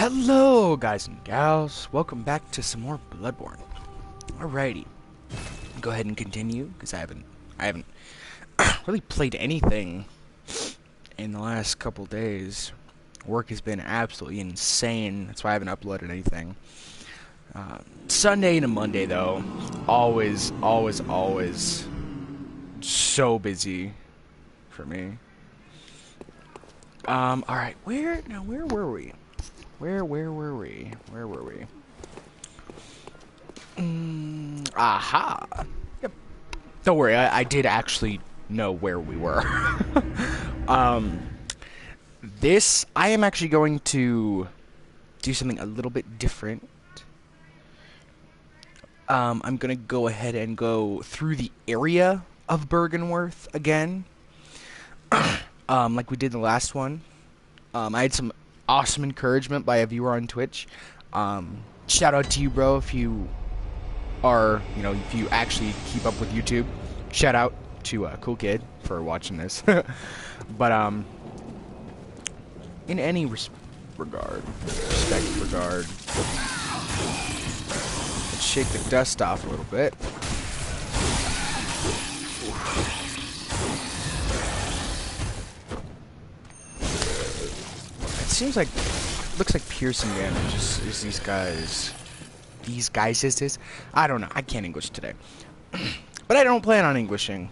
Hello, guys and gals. Welcome back to some more Bloodborne. Alrighty, go ahead and continue because I haven't really played anything in the last couple days. Work has been absolutely insane. That's why I haven't uploaded anything. Sunday and a Monday though, always so busy for me. Alright, where were we? Where were we? Aha! Yep. Don't worry, I did actually know where we were. I am actually going to do something a little bit different. I'm gonna go ahead and go through the area of Bergenworth again. Like we did the last one. I had some awesome encouragement by a viewer on Twitch. Shout out to you, bro, if you are, if you actually keep up with YouTube. Shout out to Cool Kid for watching this. But, in any regard, let's shake the dust off a little bit. Looks like piercing damage is these guys. I don't know. I can't English today. But I don't plan on Englishing.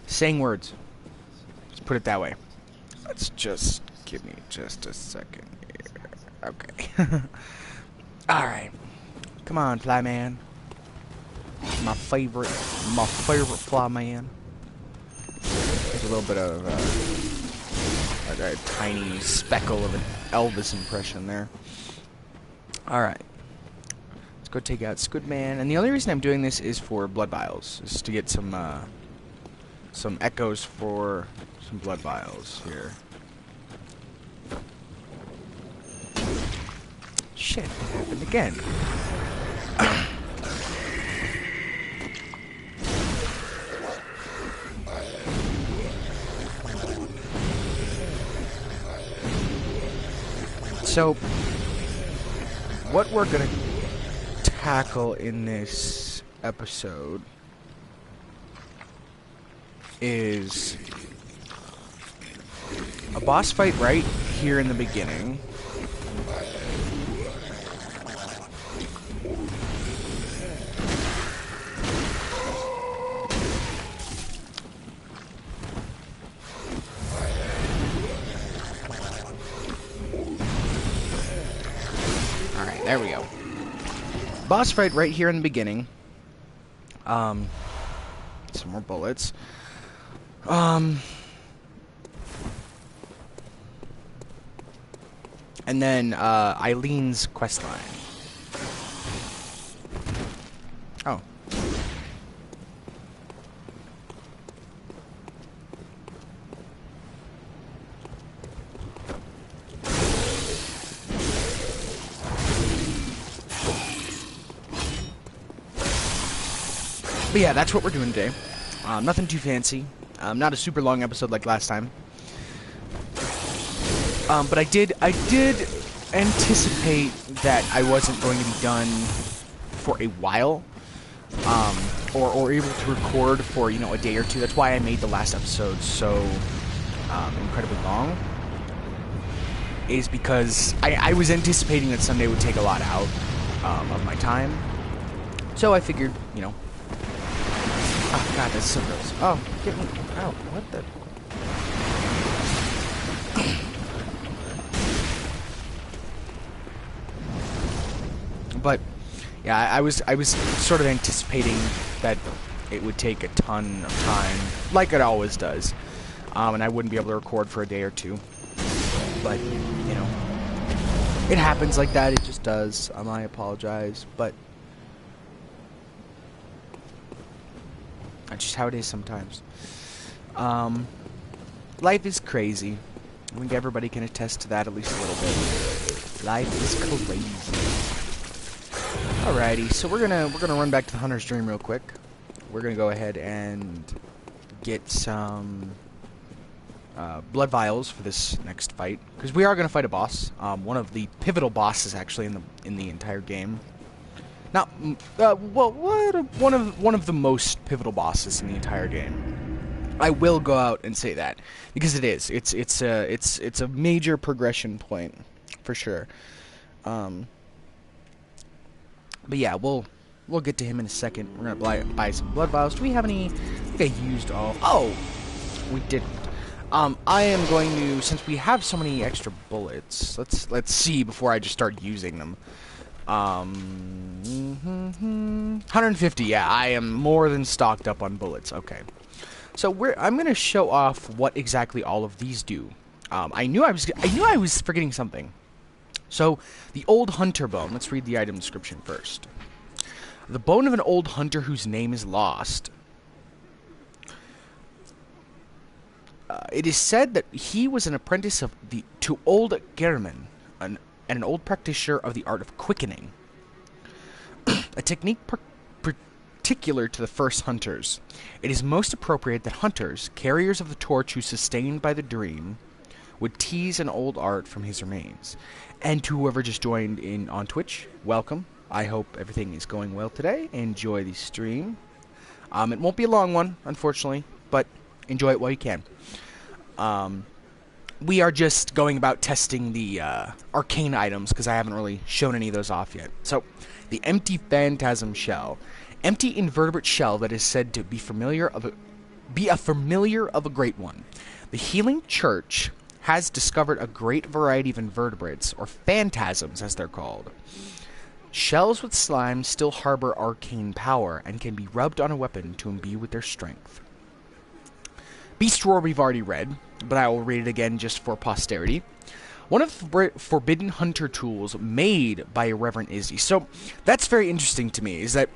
Saying words. Let's put it that way. Let's just give me just a second here. Okay. Alright. Come on, fly man. My favorite fly man. There's a little bit of a tiny speckle of an Elvis impression there. Alright. Let's go take out Squidman. And the only reason I'm doing this is for blood vials. Is to get some echoes for some blood vials here. Shit, it happened again. So, what we're gonna tackle in this episode is a boss fight right here in the beginning. There we go. Boss fight right here in the beginning. Some more bullets. And then, Eileen's questline. Oh. But yeah, that's what we're doing today. Nothing too fancy. Not a super long episode like last time. But I did anticipate that I wasn't going to be done for a while, or able to record for a day or two. That's why I made the last episode so incredibly long. Is because I was anticipating that Sunday would take a lot out of my time. So I figured, Oh god, that's so gross. Oh, get me out. What the? But yeah, I was sort of anticipating that it would take a ton of time, like it always does, and I wouldn't be able to record for a day or two. But it happens like that. It just does. I apologize, but that's just how it is sometimes. Life is crazy. I think everybody can attest to that at least a little bit. Life is crazy. Alrighty, so we're gonna run back to the Hunter's Dream real quick. We're gonna go ahead and get some blood vials for this next fight, because we are going to fight a boss, one of the pivotal bosses actually in the entire game. Not well, one of the most pivotal bosses in the entire game. I will go out and say that, because it is. It's a major progression point for sure. But yeah, we'll get to him in a second. We're gonna buy some blood vials. Do we have any? I think I used all. Oh, we didn't. I am going to, since we have so many extra bullets, let's see before I just start using them. 150. Yeah, I am more than stocked up on bullets. Okay. So I'm gonna show off what exactly all of these do. I knew I was forgetting something. So the old hunter bone. Let's read the item description first. The bone of an old hunter whose name is lost. It is said that he was an apprentice to old Gehrman, and an old practitioner of the art of quickening, a technique particular to the first hunters. It is most appropriate that hunters, carriers of the torch who sustained by the dream, would tease an old art from his remains. And to whoever just joined in on Twitch, welcome. I hope everything is going well today. Enjoy the stream. It won't be a long one, unfortunately, but enjoy it while you can. We are just going about testing the arcane items, because I haven't really shown any of those off yet. So, the empty phantasm shell. Empty invertebrate shell that is said to be a familiar of a great one. The Healing Church has discovered a great variety of invertebrates, or phantasms as they're called. Shells with slime still harbor arcane power, and can be rubbed on a weapon to imbue with their strength. Beast Roar we've already read, but I will read it again just for posterity. One of the forbidden hunter tools made by a Reverend Izzy. So, that's very interesting to me, is that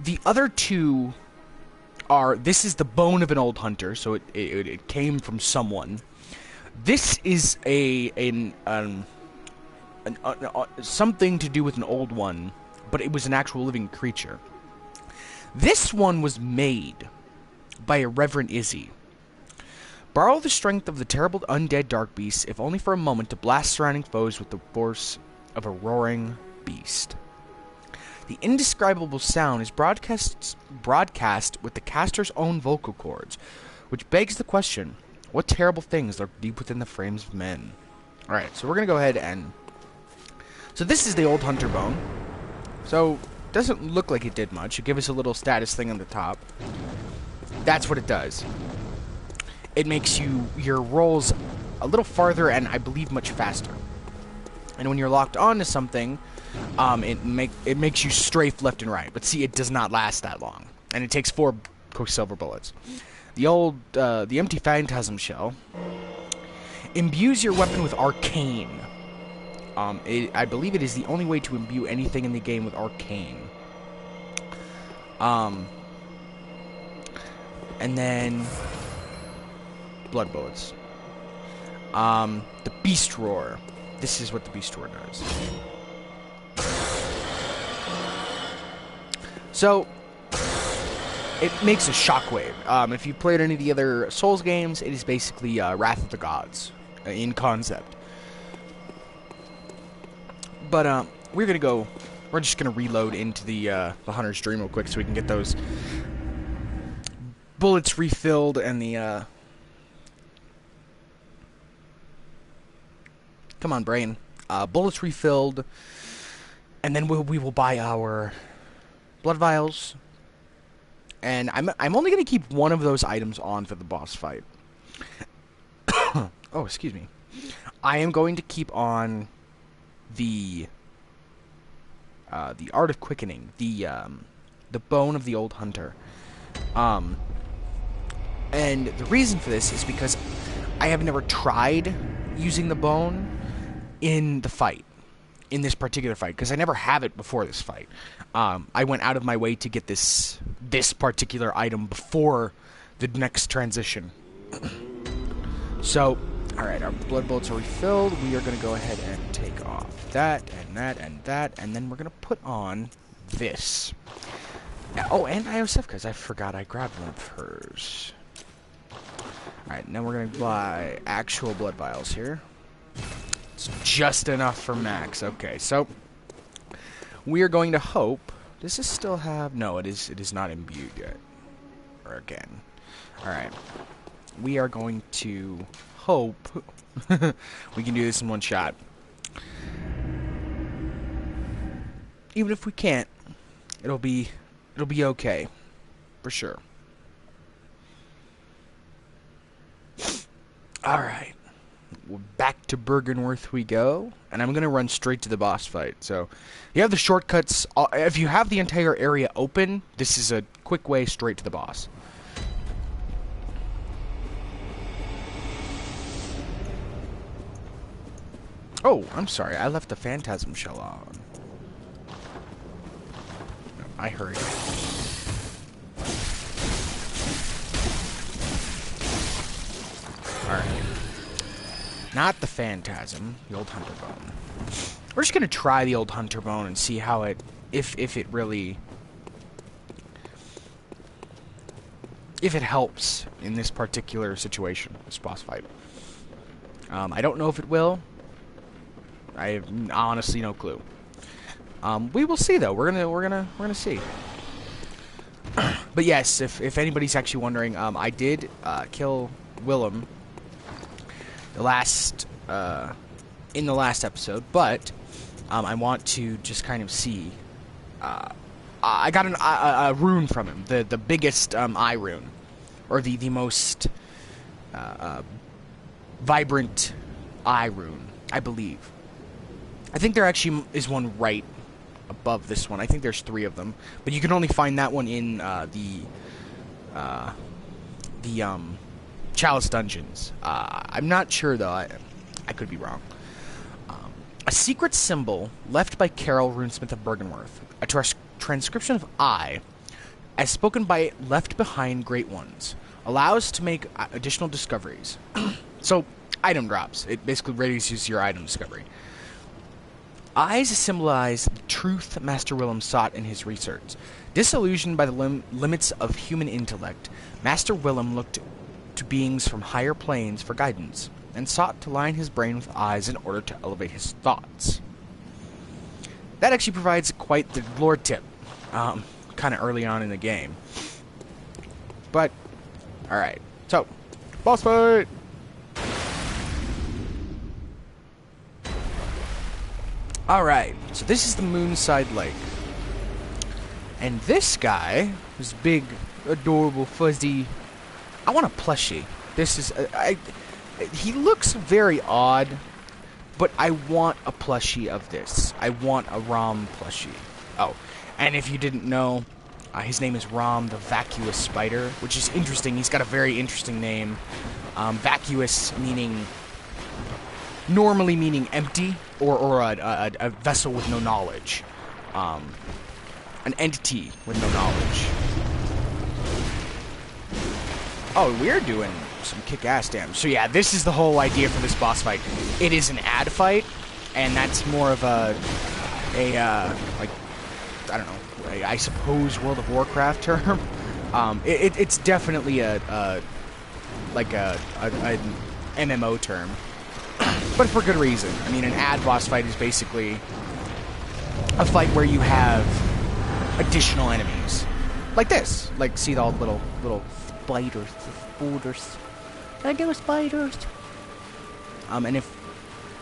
the other two are, this is the bone of an old hunter, so it came from someone. This is something to do with an old one, but it was an actual living creature. This one was made by a Reverend Izzy. Borrow the strength of the terrible undead dark beasts, if only for a moment, to blast surrounding foes with the force of a roaring beast. The indescribable sound is broadcast with the caster's own vocal cords, which begs the question, what terrible things lurk deep within the frames of men? Alright, so we're going to go ahead and... So this is the old hunter bone. So, doesn't look like it did much. It gives us a little status thing on the top. That's what it does. It makes your rolls a little farther and I believe much faster. And when you're locked onto something, it makes you strafe left and right. But see, it does not last that long, and it takes 4 Quicksilver bullets. The empty phantasm shell imbues your weapon with arcane. I believe it is the only way to imbue anything in the game with arcane. And then blood bullets. The Beast Roar. This is what the Beast Roar does. So, it makes a shockwave. If you've played any of the other Souls games, it is basically Wrath of the Gods in concept. But we're just gonna reload into the Hunter's Dream real quick so we can get those bullets refilled and the come on, brain. Bullets refilled, and then we will buy our blood vials. And I'm only gonna keep one of those items on for the boss fight. Oh, excuse me. I am going to keep on the Art of Quickening, the bone of the old hunter. And the reason for this is because I have never tried using the bone in the fight, in this particular fight, because I never have it before this fight. I went out of my way to get this particular item before the next transition. So, alright, our blood bullets are refilled. We are going to go ahead and take off that, and that, and that, and then we're going to put on this. Oh, and Iosefka's. I forgot I grabbed one of hers. Alright, now we're gonna buy actual blood vials here. It's just enough for max. Okay, so we are going to hope. Does this still have? No, it is not imbued yet. Or again. Alright. We are going to hope we can do this in one shot. Even if we can't, it'll be okay. For sure. Alright. Back to Bergenworth we go. And I'm going to run straight to the boss fight. So, you have the shortcuts. If you have the entire area open, this is a quick way straight to the boss. Oh, I'm sorry. I left the phantasm shell on. No, I hurried. Alright. Not the phantasm, the old hunter bone. We're just gonna try the old hunter bone and see how it, if it really, if it helps in this particular situation, this boss fight. I don't know if it will. I have honestly no clue. We will see though. We're gonna see. But yes, if anybody's actually wondering, I did kill Willem in the last episode, but I want to just kind of see. I got a rune from him, the biggest eye rune, or the most vibrant eye rune, I believe. I think there actually is one right above this one. I think there's 3 of them, but you can only find that one in the Chalice Dungeons. I'm not sure though. I could be wrong. A secret symbol left by Carol, runesmith of Bergenworth. A transcription of I, as spoken by left behind great ones, allows to make additional discoveries. So, item drops. It basically raises your item discovery. Eyes symbolize the truth Master Willem sought in his research. Disillusioned by the limits of human intellect, Master Willem looked to beings from higher planes for guidance, and sought to line his brain with eyes in order to elevate his thoughts. That actually provides quite the lore tip, kind of early on in the game. But, alright, so, boss fight! Alright, so this is the Moonside Lake. And this guy, this big, adorable, fuzzy... I want a plushie. This is... he looks very odd, but I want a plushie of this. I want a Rom plushie. Oh, and if you didn't know, his name is Rom the Vacuous Spider, which is interesting. He's got a very interesting name. Vacuous meaning... normally meaning empty, or a vessel with no knowledge. An entity with no knowledge. Oh, we're doing some kick-ass damage. So yeah, this is the whole idea for this boss fight. It is an ad fight, and that's more of like, I don't know, I suppose World of Warcraft term. It's definitely an MMO term. But for good reason. I mean, an ad boss fight is basically a fight where you have additional enemies. Like this. Like, see all the little spiders. I do spiders. And if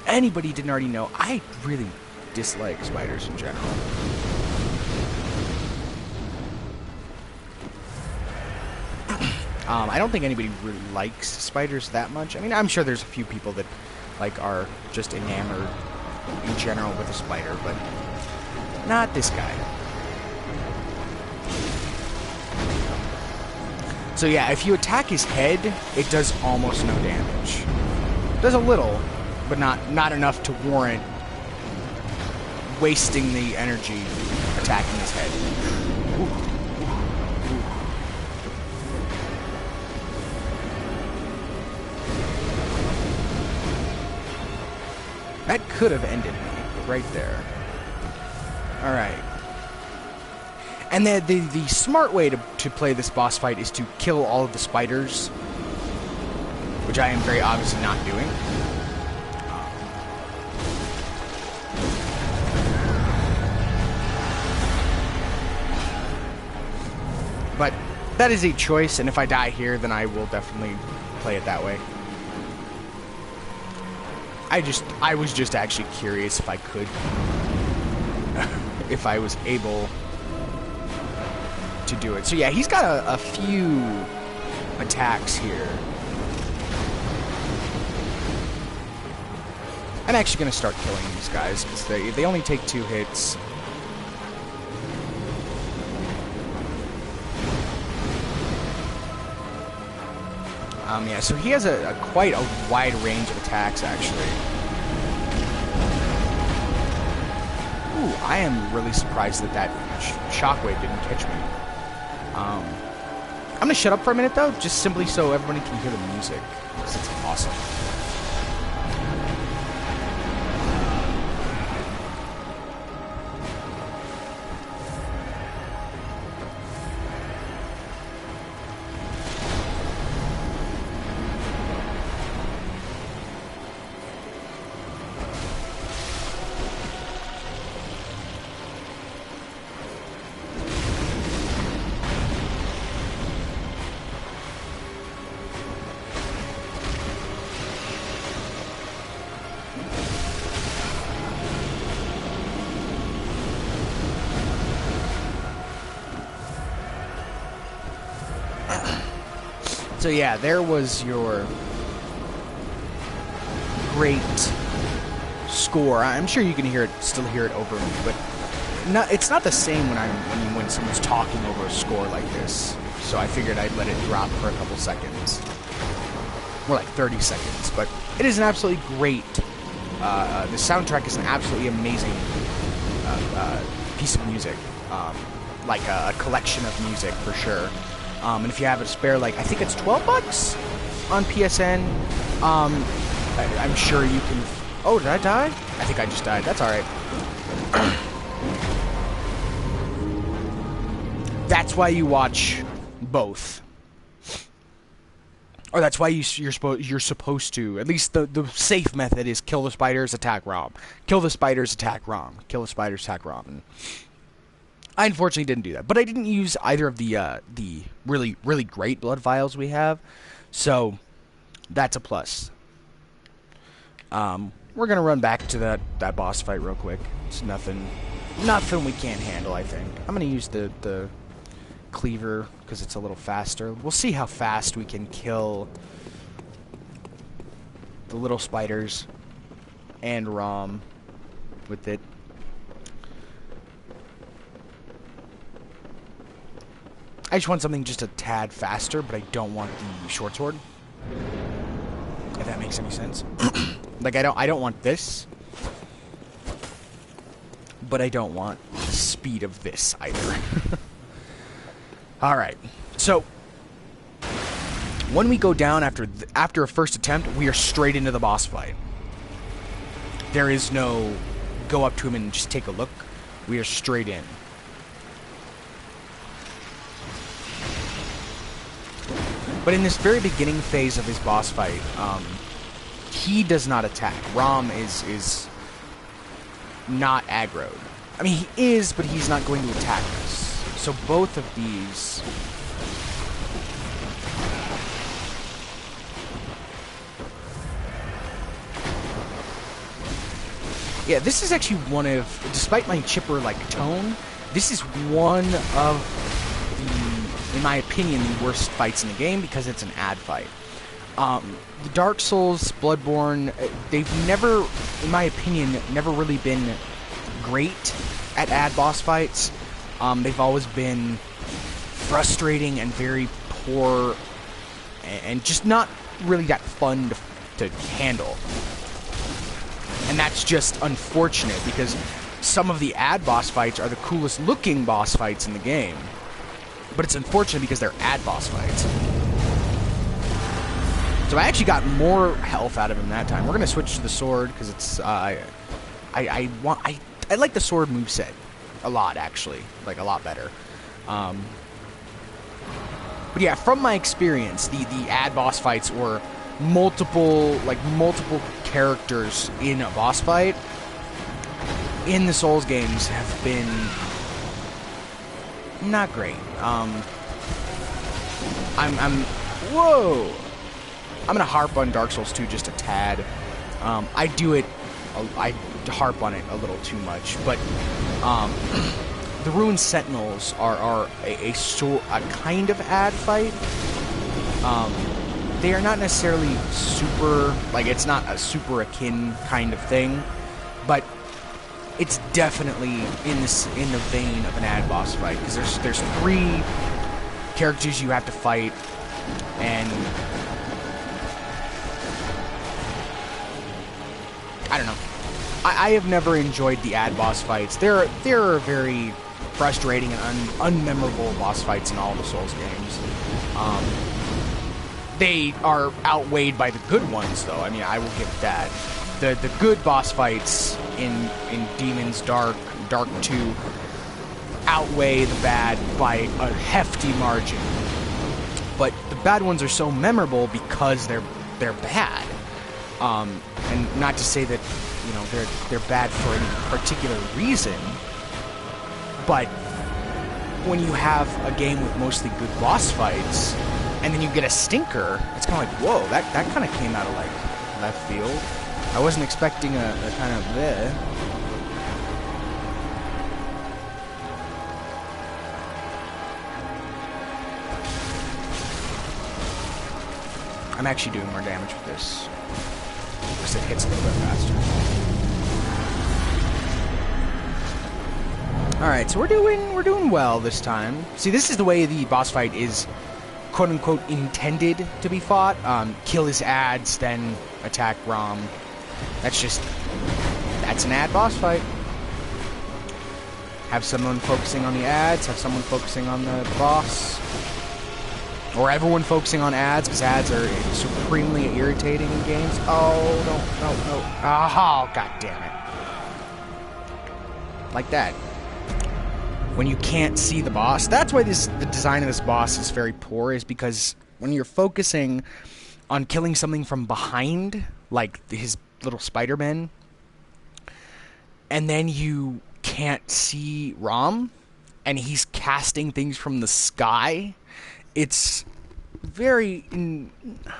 anybody didn't already know, I really dislike spiders in general. I don't think anybody really likes spiders that much. I mean, I'm sure there's a few people that like are just enamored in general with a spider, but not this guy. So yeah, if you attack his head, it does almost no damage. It does a little, but not enough to warrant wasting the energy attacking his head. Ooh. That could have ended me right there. Alright. And the smart way to play this boss fight is to kill all of the spiders which I am very obviously not doing. But that is a choice, and if I die here, then I will definitely play it that way. I was just actually curious if I could, if I was able to do it. So yeah, he's got a few attacks here. I'm actually going to start killing these guys, because they only take 2 hits. Yeah, so he has quite a wide range of attacks, actually. Ooh, I am really surprised that shockwave didn't catch me. I'm going to shut up for a minute, though, just simply so everybody can hear the music, because it's awesome. So yeah, there was your great score. I'm sure you can still hear it over me, but it's not the same when someone's talking over a score like this. So I figured I'd let it drop for a couple seconds, more like 30 seconds. But it is an absolutely great. The soundtrack is an absolutely amazing piece of music, like a collection of music for sure. And if you have a spare, like, I think it's $12 on PSN, I'm sure you can... Oh, did I die? I think I just died. That's alright. That's why you watch both. Or that's why you're supposed to. At least the safe method is kill the spiders, attack ROM. Kill the spiders, attack ROM. Kill the spiders, attack ROM. And I unfortunately didn't do that, but I didn't use either of the really, really great blood vials we have, so that's a plus. We're gonna run back to that boss fight real quick. It's nothing we can't handle, I think. I'm gonna use the cleaver because it's a little faster. We'll see how fast we can kill the little spiders and ROM with it. I just want something just a tad faster, but I don't want the short sword. If that makes any sense. Like I don't want this, but I don't want the speed of this either. All right. So when we go down after a first attempt, we are straight into the boss fight. There is no go up to him and just take a look. We are straight in. But in this very beginning phase of his boss fight, he does not attack. ROM is not aggroed. I mean, he is, but he's not going to attack us. So both of these... Yeah, this is actually one of, despite my chipper-like tone, this is one of the, in my opinion, the worst fights in the game because it's an ad fight. The Dark Souls, Bloodborne, they've never, in my opinion, never really been great at ad boss fights. They've always been frustrating and very poor and just not really that fun to handle. And that's just unfortunate because some of the ad boss fights are the coolest looking boss fights in the game. But it's unfortunate because they're ad boss fights. So I actually got more health out of him that time. We're gonna switch to the sword because it's I like the sword moveset a lot, actually, like a lot better. But yeah, from my experience, the ad boss fights or multiple characters in a boss fight in the Souls games have been not great. Whoa! I'm gonna harp on Dark Souls 2 just a tad. I harp on it a little too much, but the Ruined Sentinels are a kind of ad fight. They are not necessarily super, like, it's not a super akin kind of thing, but it's definitely in the vein of an ad boss fight, because there's 3 characters you have to fight, and I don't know. I have never enjoyed the ad boss fights. There are very frustrating and unmemorable boss fights in all the Souls games. They are outweighed by the good ones, though. I mean, I will give that. The good boss fights in Demon's Dark 2 outweigh the bad by a hefty margin. But the bad ones are so memorable because they're bad. And not to say that, you know, they're bad for any particular reason, but when you have a game with mostly good boss fights, and then you get a stinker, it's kind of like, whoa, that kind of came out of, like, left field. I wasn't expecting a kind of bleh. I'm actually doing more damage with this, because it hits a little bit faster. Alright, so we're doing well this time. See, this is the way the boss fight is quote-unquote intended to be fought. Kill his ads, then attack Rom. That's an ad boss fight. Have someone focusing on the ads, have someone focusing on the boss. Or everyone focusing on ads, because ads are supremely irritating in games. Oh, no. Oh, god damn it. Like that. When you can't see the boss. That's why the design of this boss is very poor, is because when you're focusing on killing something from behind, like his little Spider-Man, and then you can't see Rom, and he's casting things from the sky, it's very... I'm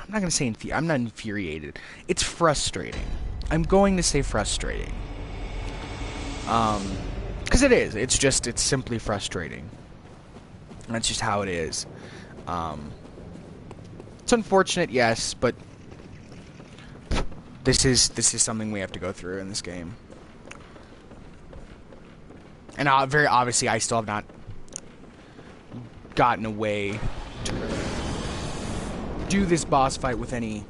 not going to say I'm not infuriated. It's frustrating. I'm going to say frustrating. Because it is. It's simply frustrating. That's just how it is. It's unfortunate, yes, but this is something we have to go through in this game. And very obviously, I still have not gotten a way to do this boss fight with any,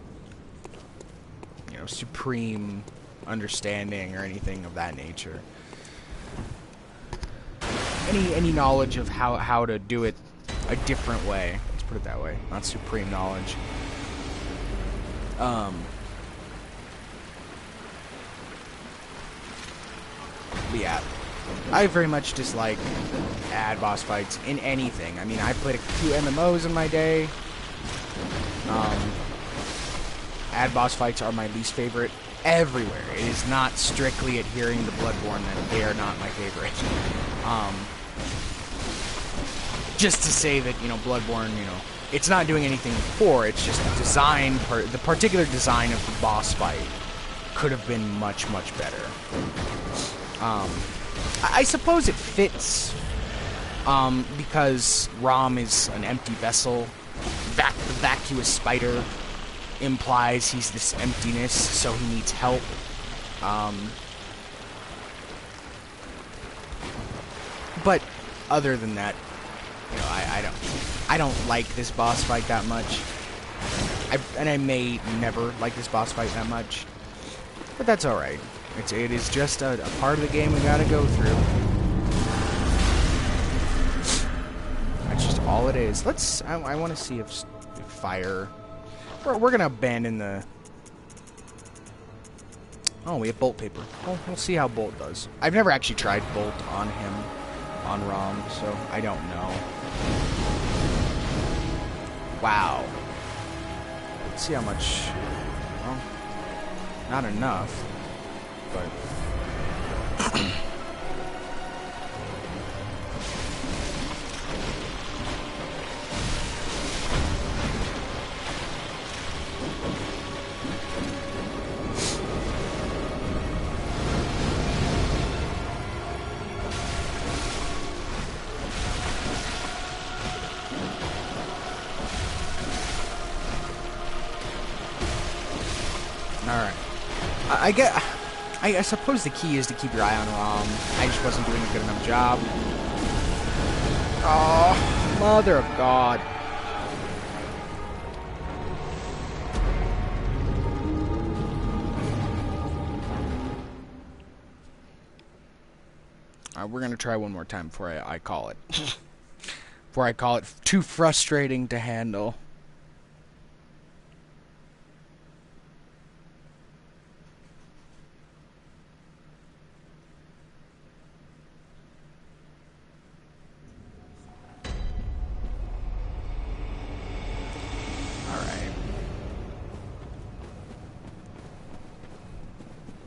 you know, supreme understanding or anything of that nature. Any knowledge of how to do it a different way. Let's put it that way. Not supreme knowledge. But yeah, I very much dislike ad boss fights in anything. I mean, I played a few MMOs in my day. Ad boss fights are my least favorite everywhere. It is not strictly adhering to Bloodborne that they are not my favorite. Just to say that, you know, Bloodborne, you know, it's not doing anything for, it's just the design, the particular design of the boss fight could have been much, much better. I suppose it fits, because Rom is an empty vessel. The vacuous spider implies he's this emptiness, so he needs help. But other than that, you know, I don't like this boss fight that much. I may never like this boss fight that much, but that's all right. It is just a part of the game we gotta go through. That's just all it is. I want to see if fire. We're gonna abandon the. Oh, we have Bolt paper. Well, we'll see how Bolt does. I've never actually tried Bolt on him, on Rom, so I don't know. Wow. Let's see how much. Well, not enough, but. Alright. I suppose the key is to keep your eye on ROM. I just wasn't doing a good enough job. Oh, mother of God. Alright, we're gonna try one more time before I call it. Before I call it too frustrating to handle.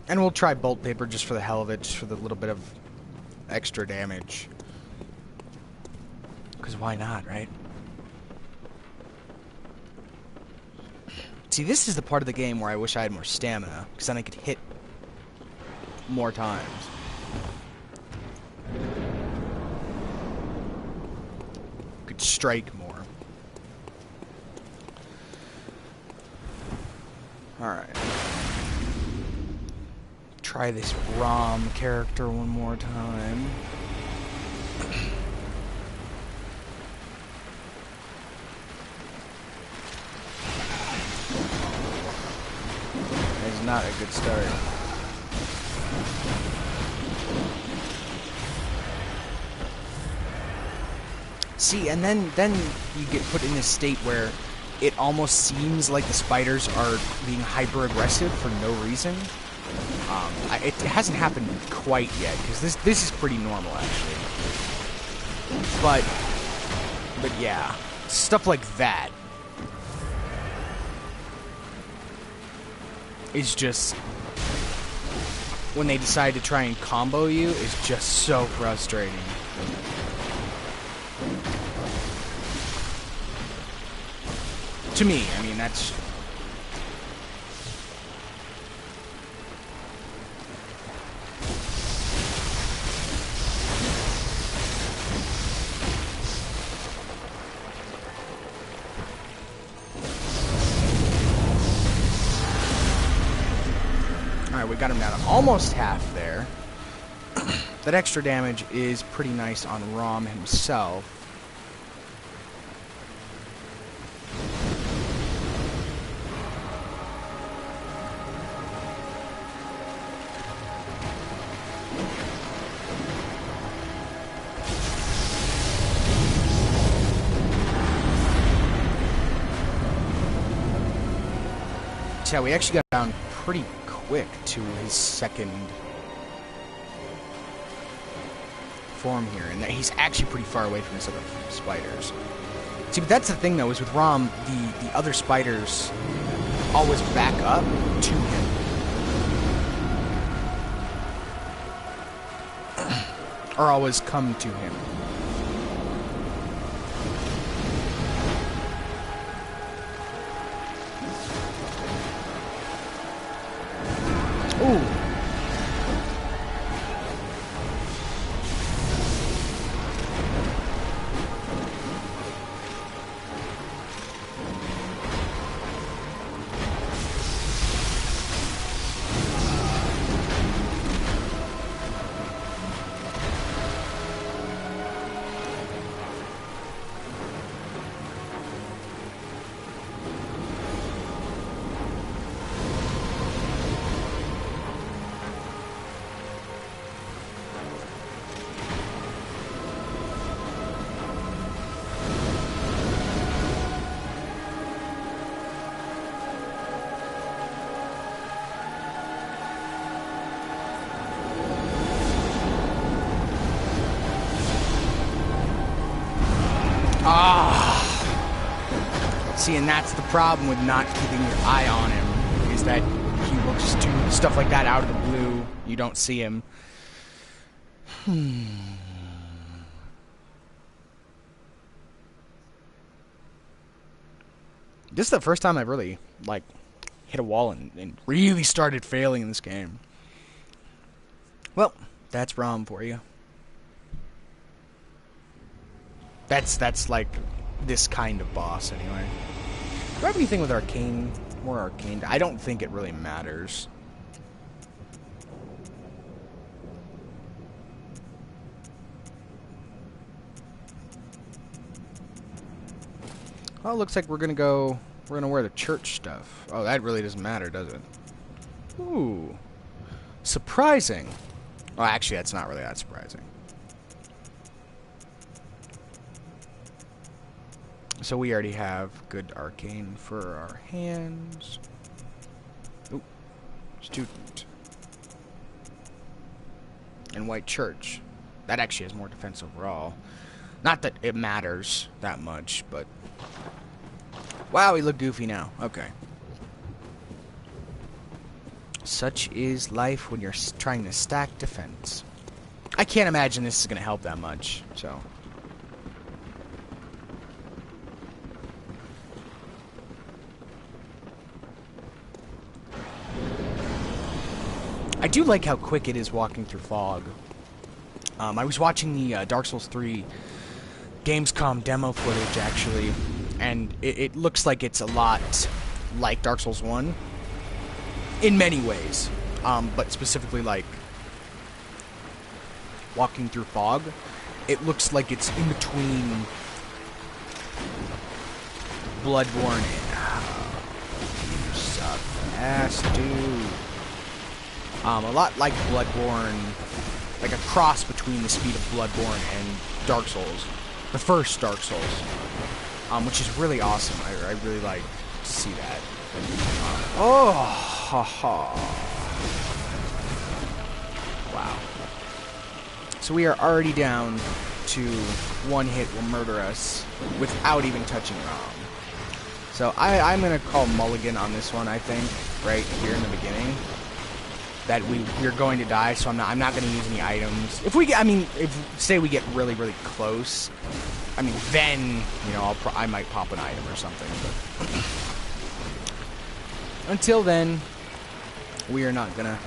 And we'll try bolt paper just for the hell of it, just for the little bit of extra damage. Because why not, right? See, this is the part of the game where I wish I had more stamina, because then I could hit more times. Could strike more. Alright. Try this ROM character one more time. It's not a good start. See, and then you get put in this state where it almost seems like the spiders are being hyper-aggressive for no reason. It hasn't happened quite yet, because this is pretty normal, actually. But yeah, stuff like that is just, when they decide to try and combo you, is just so frustrating. To me, I mean, that's... Alright, we got him down to almost half there. That extra damage is pretty nice on Rom himself. Yeah, we actually got down pretty quick to his second form here, and that he's actually pretty far away from his other spiders. See, but that's the thing, though, is with Rom, the other spiders always back up to him. Or always come to him. Ooh. See, and that's the problem with not keeping your eye on him, is that he will just do stuff like that out of the blue. You don't see him. This is the first time I've really, like, hit a wall and really started failing in this game. Well, that's ROM for you. That's like this kind of boss anyway. Do I have anything with arcane? More arcane? I don't think it really matters. Oh, looks like we're gonna wear the church stuff. Oh, that really doesn't matter, does it? Ooh. Surprising. Oh, actually, that's not really that surprising. So we already have good arcane for our hands. Ooh. Student. And white church. That actually has more defense overall. Not that it matters that much, but... Wow, we look goofy now. Okay. Such is life when you're trying to stack defense. I can't imagine this is going to help that much, so... I do like how quick it is walking through fog. I was watching the Dark Souls 3 Gamescom demo footage, actually, and it looks like it's a lot like Dark Souls 1 in many ways, but specifically like walking through fog. It looks like it's in between Bloodborne and... you suck ass, dude. A lot like Bloodborne, like a cross between the speed of Bloodborne and Dark Souls, the first Dark Souls, which is really awesome. I really like to see that. Oh, ha ha! Wow. So we are already down to one hit will murder us without even touching ROM. So I'm gonna call mulligan on this one. I think right here in the beginning. That we're going to die, so I'm not going to use any items. If we get, if say we get really close, then I might pop an item or something. But until then, we are not gonna.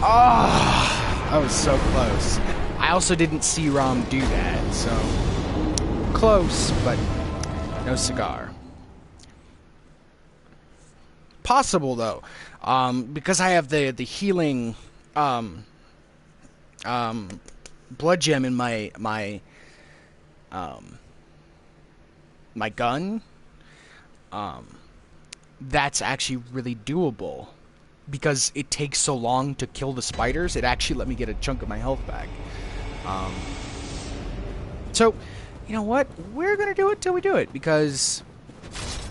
Oh, I was so close. I also didn't see Rom do that, so close, but no cigar. Possible though, because I have the healing blood gem in my gun. That's actually really doable because it takes so long to kill the spiders. It actually let me get a chunk of my health back. So, you know what? We're gonna do it till we do it because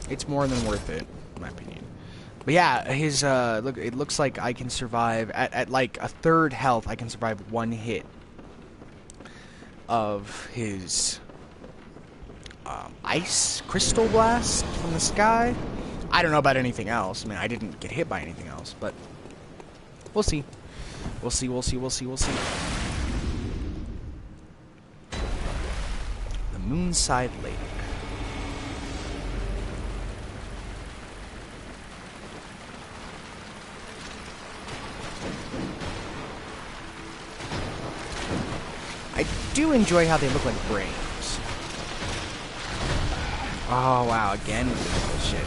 it's more than worth it, in my opinion. But yeah, his look. It looks like I can survive at like a third health. I can survive one hit of his ice crystal blast from the sky. I don't know about anything else. I mean, I didn't get hit by anything else, but we'll see. We'll see. We'll see. We'll see. We'll see. The Moonside Lake. I do enjoy how they look like brains. Oh wow, again with the bullshit.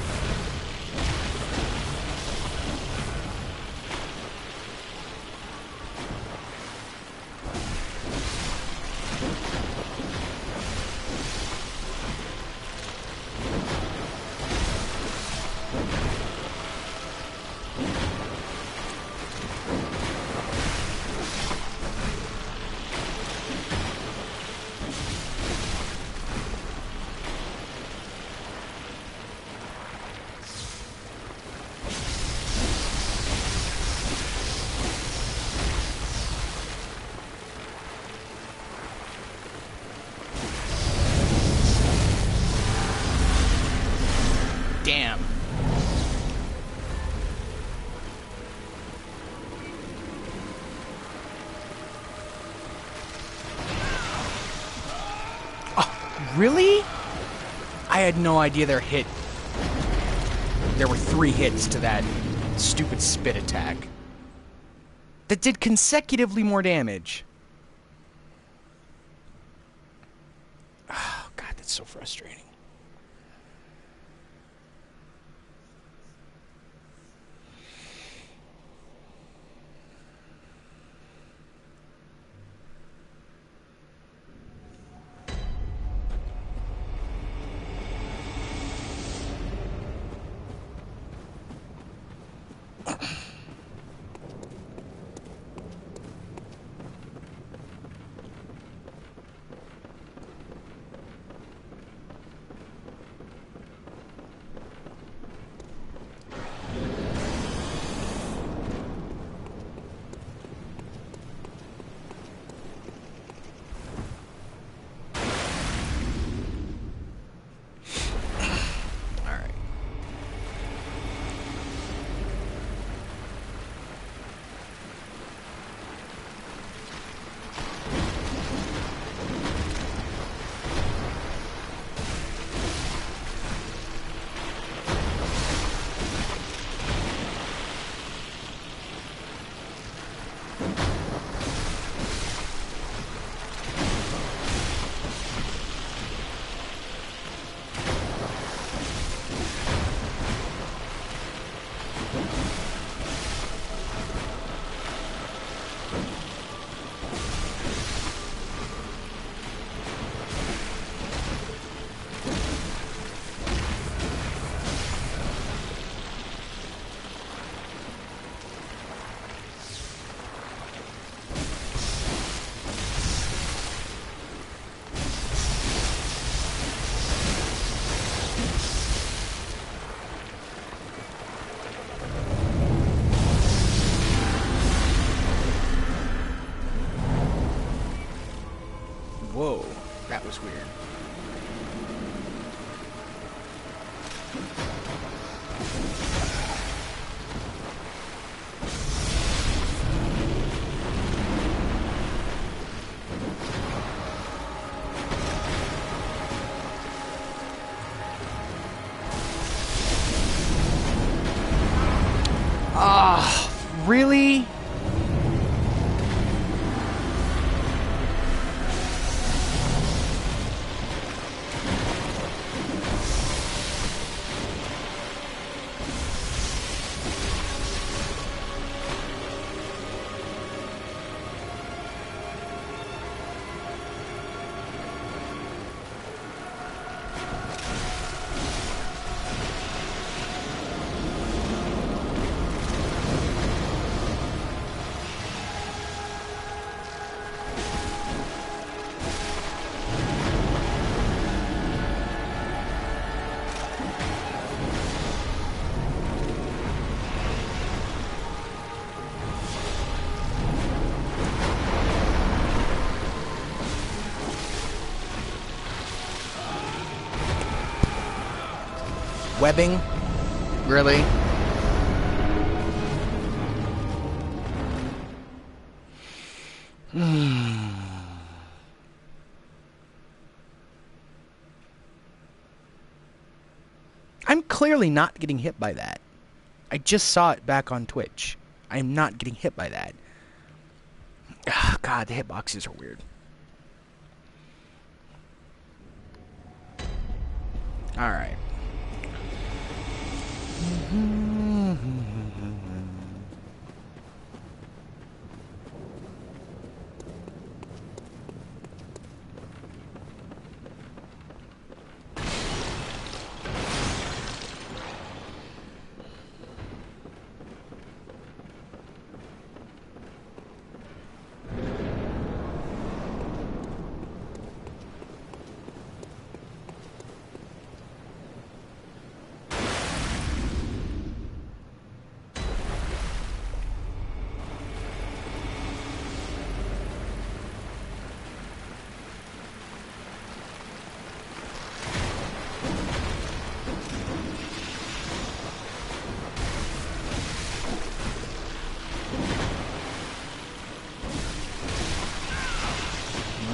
Damn. Oh, really? I had no idea there were 3 hits to that stupid spit attack. That did consecutively more damage. Oh, God, that's so frustrating. Whoa, that was weird. Ah, really? Webbing? Really? I'm clearly not getting hit by that. I just saw it back on Twitch. I am not getting hit by that. Ugh, God, the hitboxes are weird. Alright.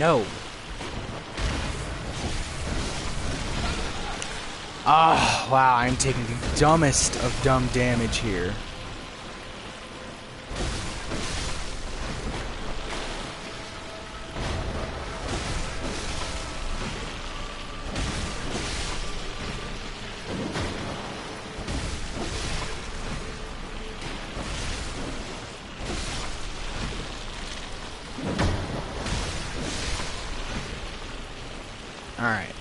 No. Oh, wow, I'm taking the dumbest of dumb damage here. Alright.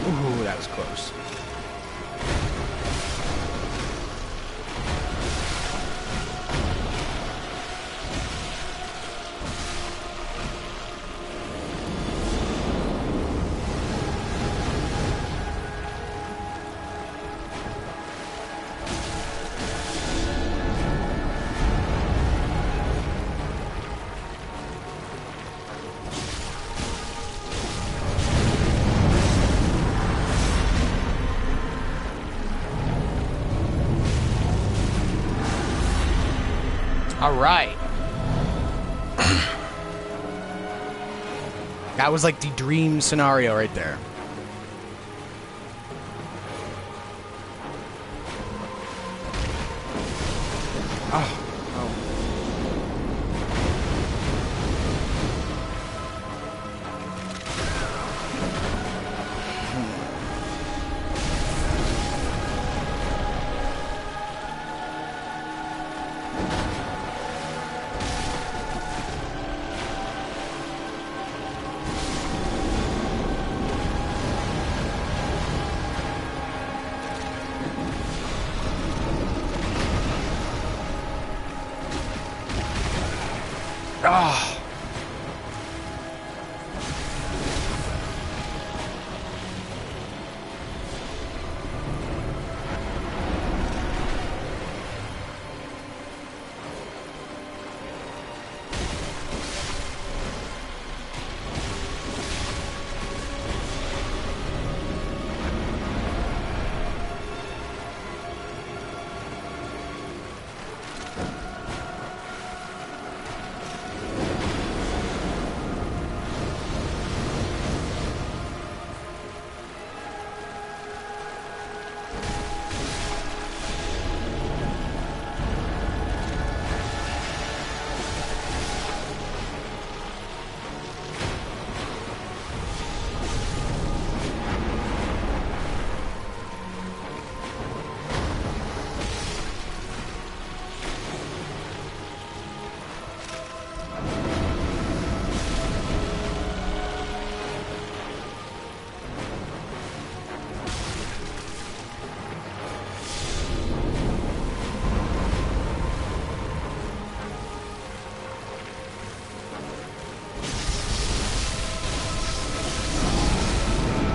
Ooh, that was close. All right. That was like the dream scenario right there. Oh.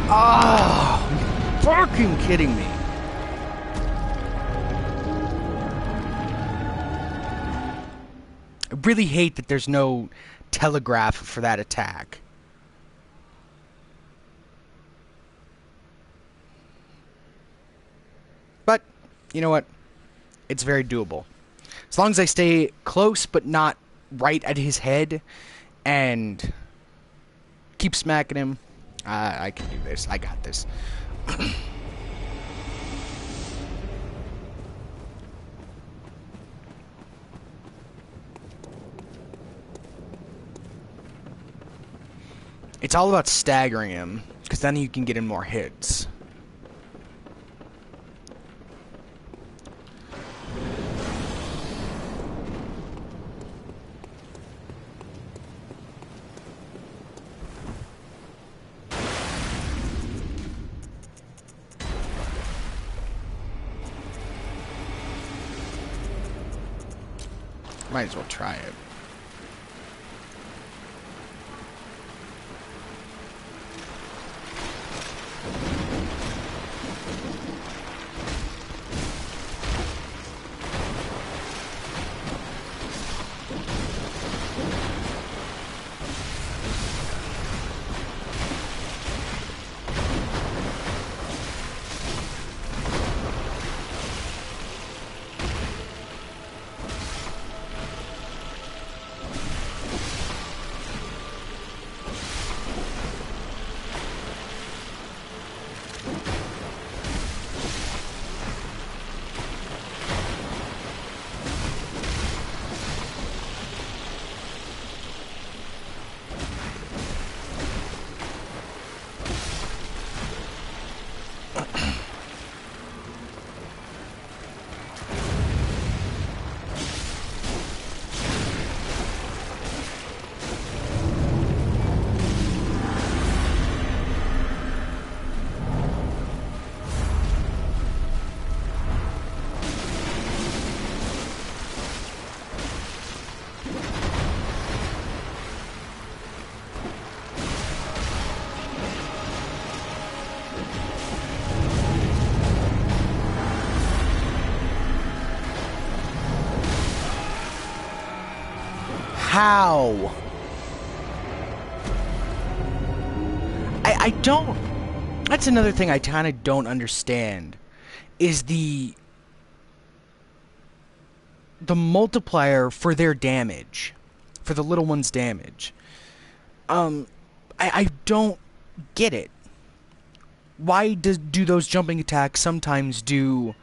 Oh, are you fucking kidding me? I really hate that there's no telegraph for that attack. But, you know what? It's very doable. As long as I stay close but not right at his head and keep smacking him, I can do this. I got this. It's all about staggering him, because then you can get in more hits. Might as well try it. How? I don't... That's another thing I kind of don't understand, is the multiplier for their damage, for the little one's damage. I don't get it. Why do those jumping attacks sometimes do,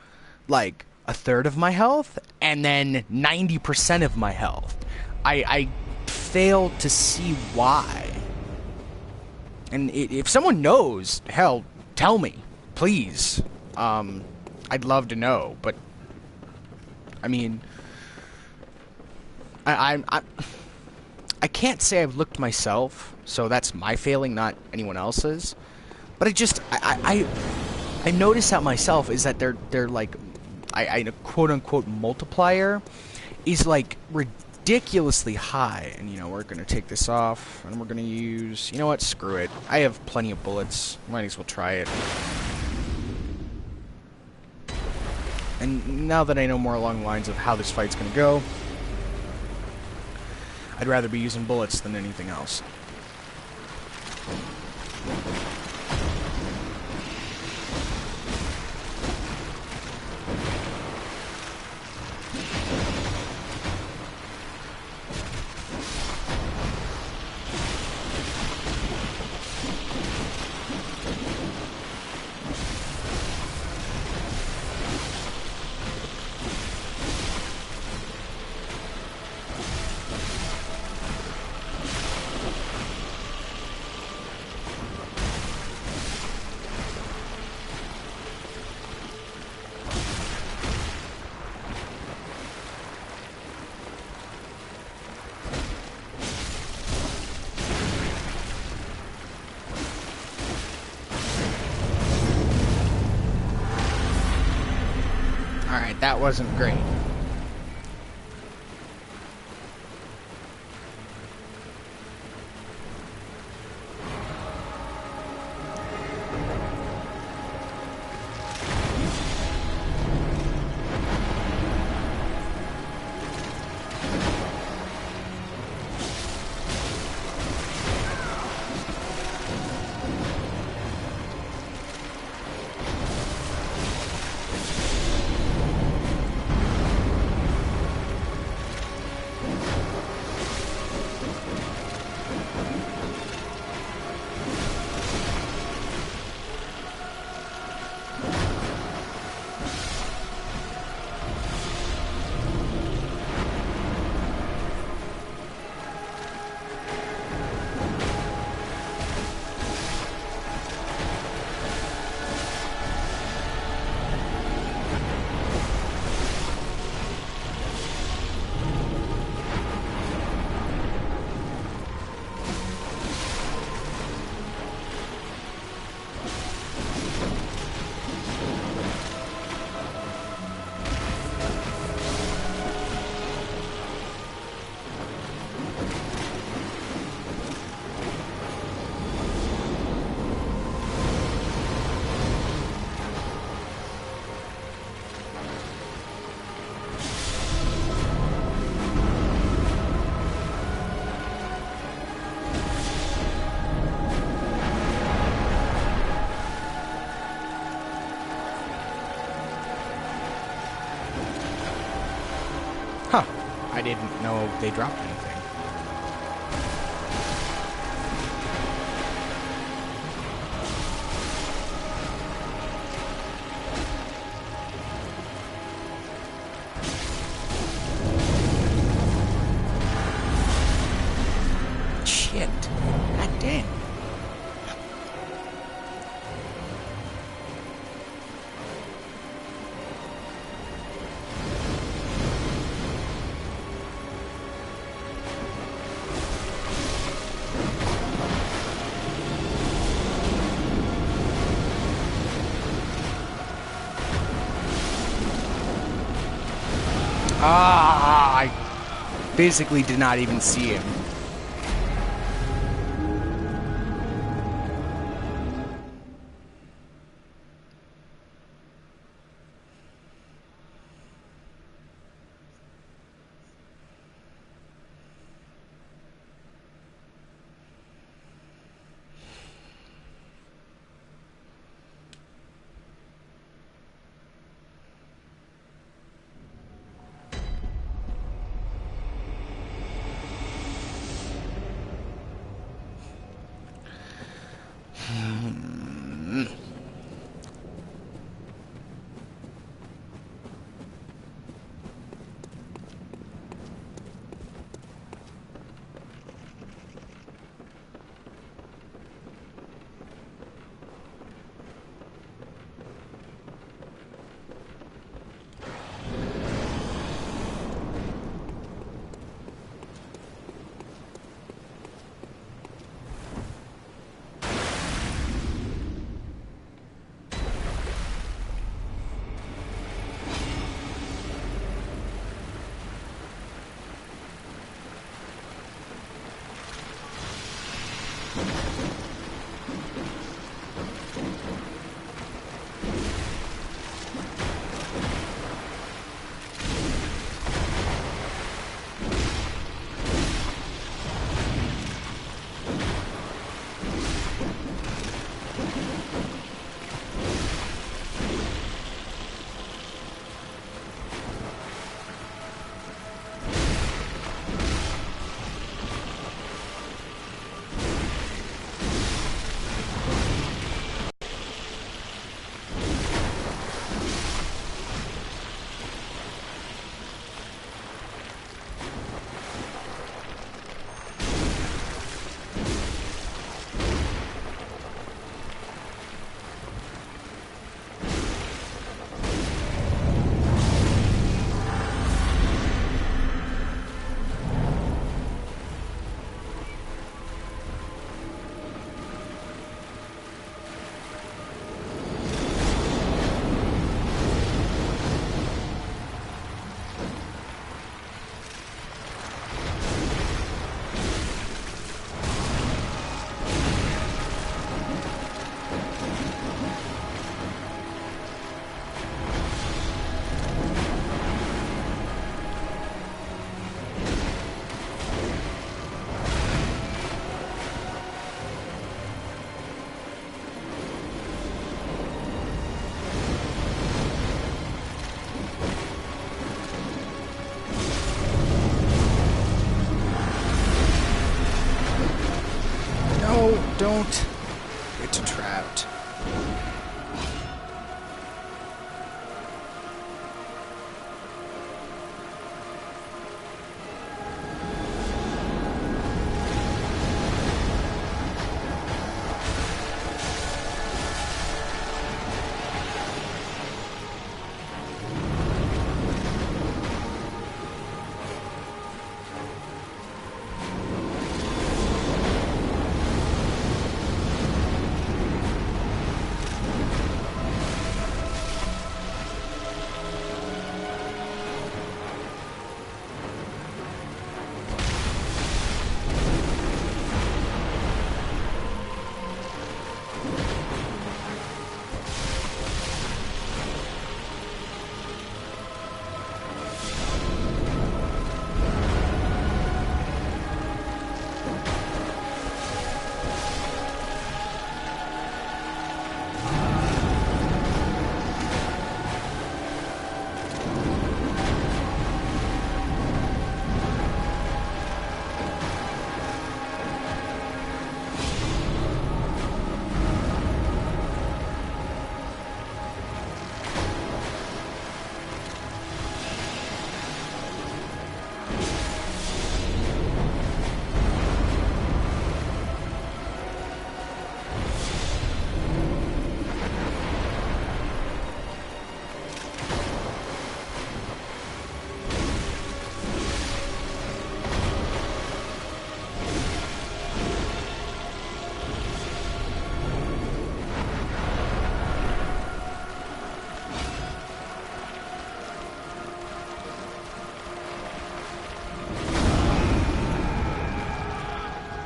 like, a third of my health, and then 90% of my health? I fail to see why. And if someone knows, hell, tell me, please. I'd love to know, but I mean, I can't say I've looked myself, so that's my failing, not anyone else's. But I notice that myself, is that they're like, a quote unquote multiplier is like ridiculously high. And you know, we're gonna take this off and we're gonna use, you know what, screw it, I have plenty of bullets, might as well try it. And now that I know more along the lines of how this fight's gonna go, I'd rather be using bullets than anything else. Alright, that wasn't great. I didn't know they dropped anything. Shit. God damn. Ah, I basically did not even see him. Don't get trapped.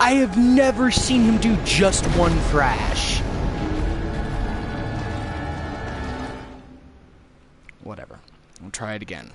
I have never seen him do just one thrash. Whatever. We'll try it again.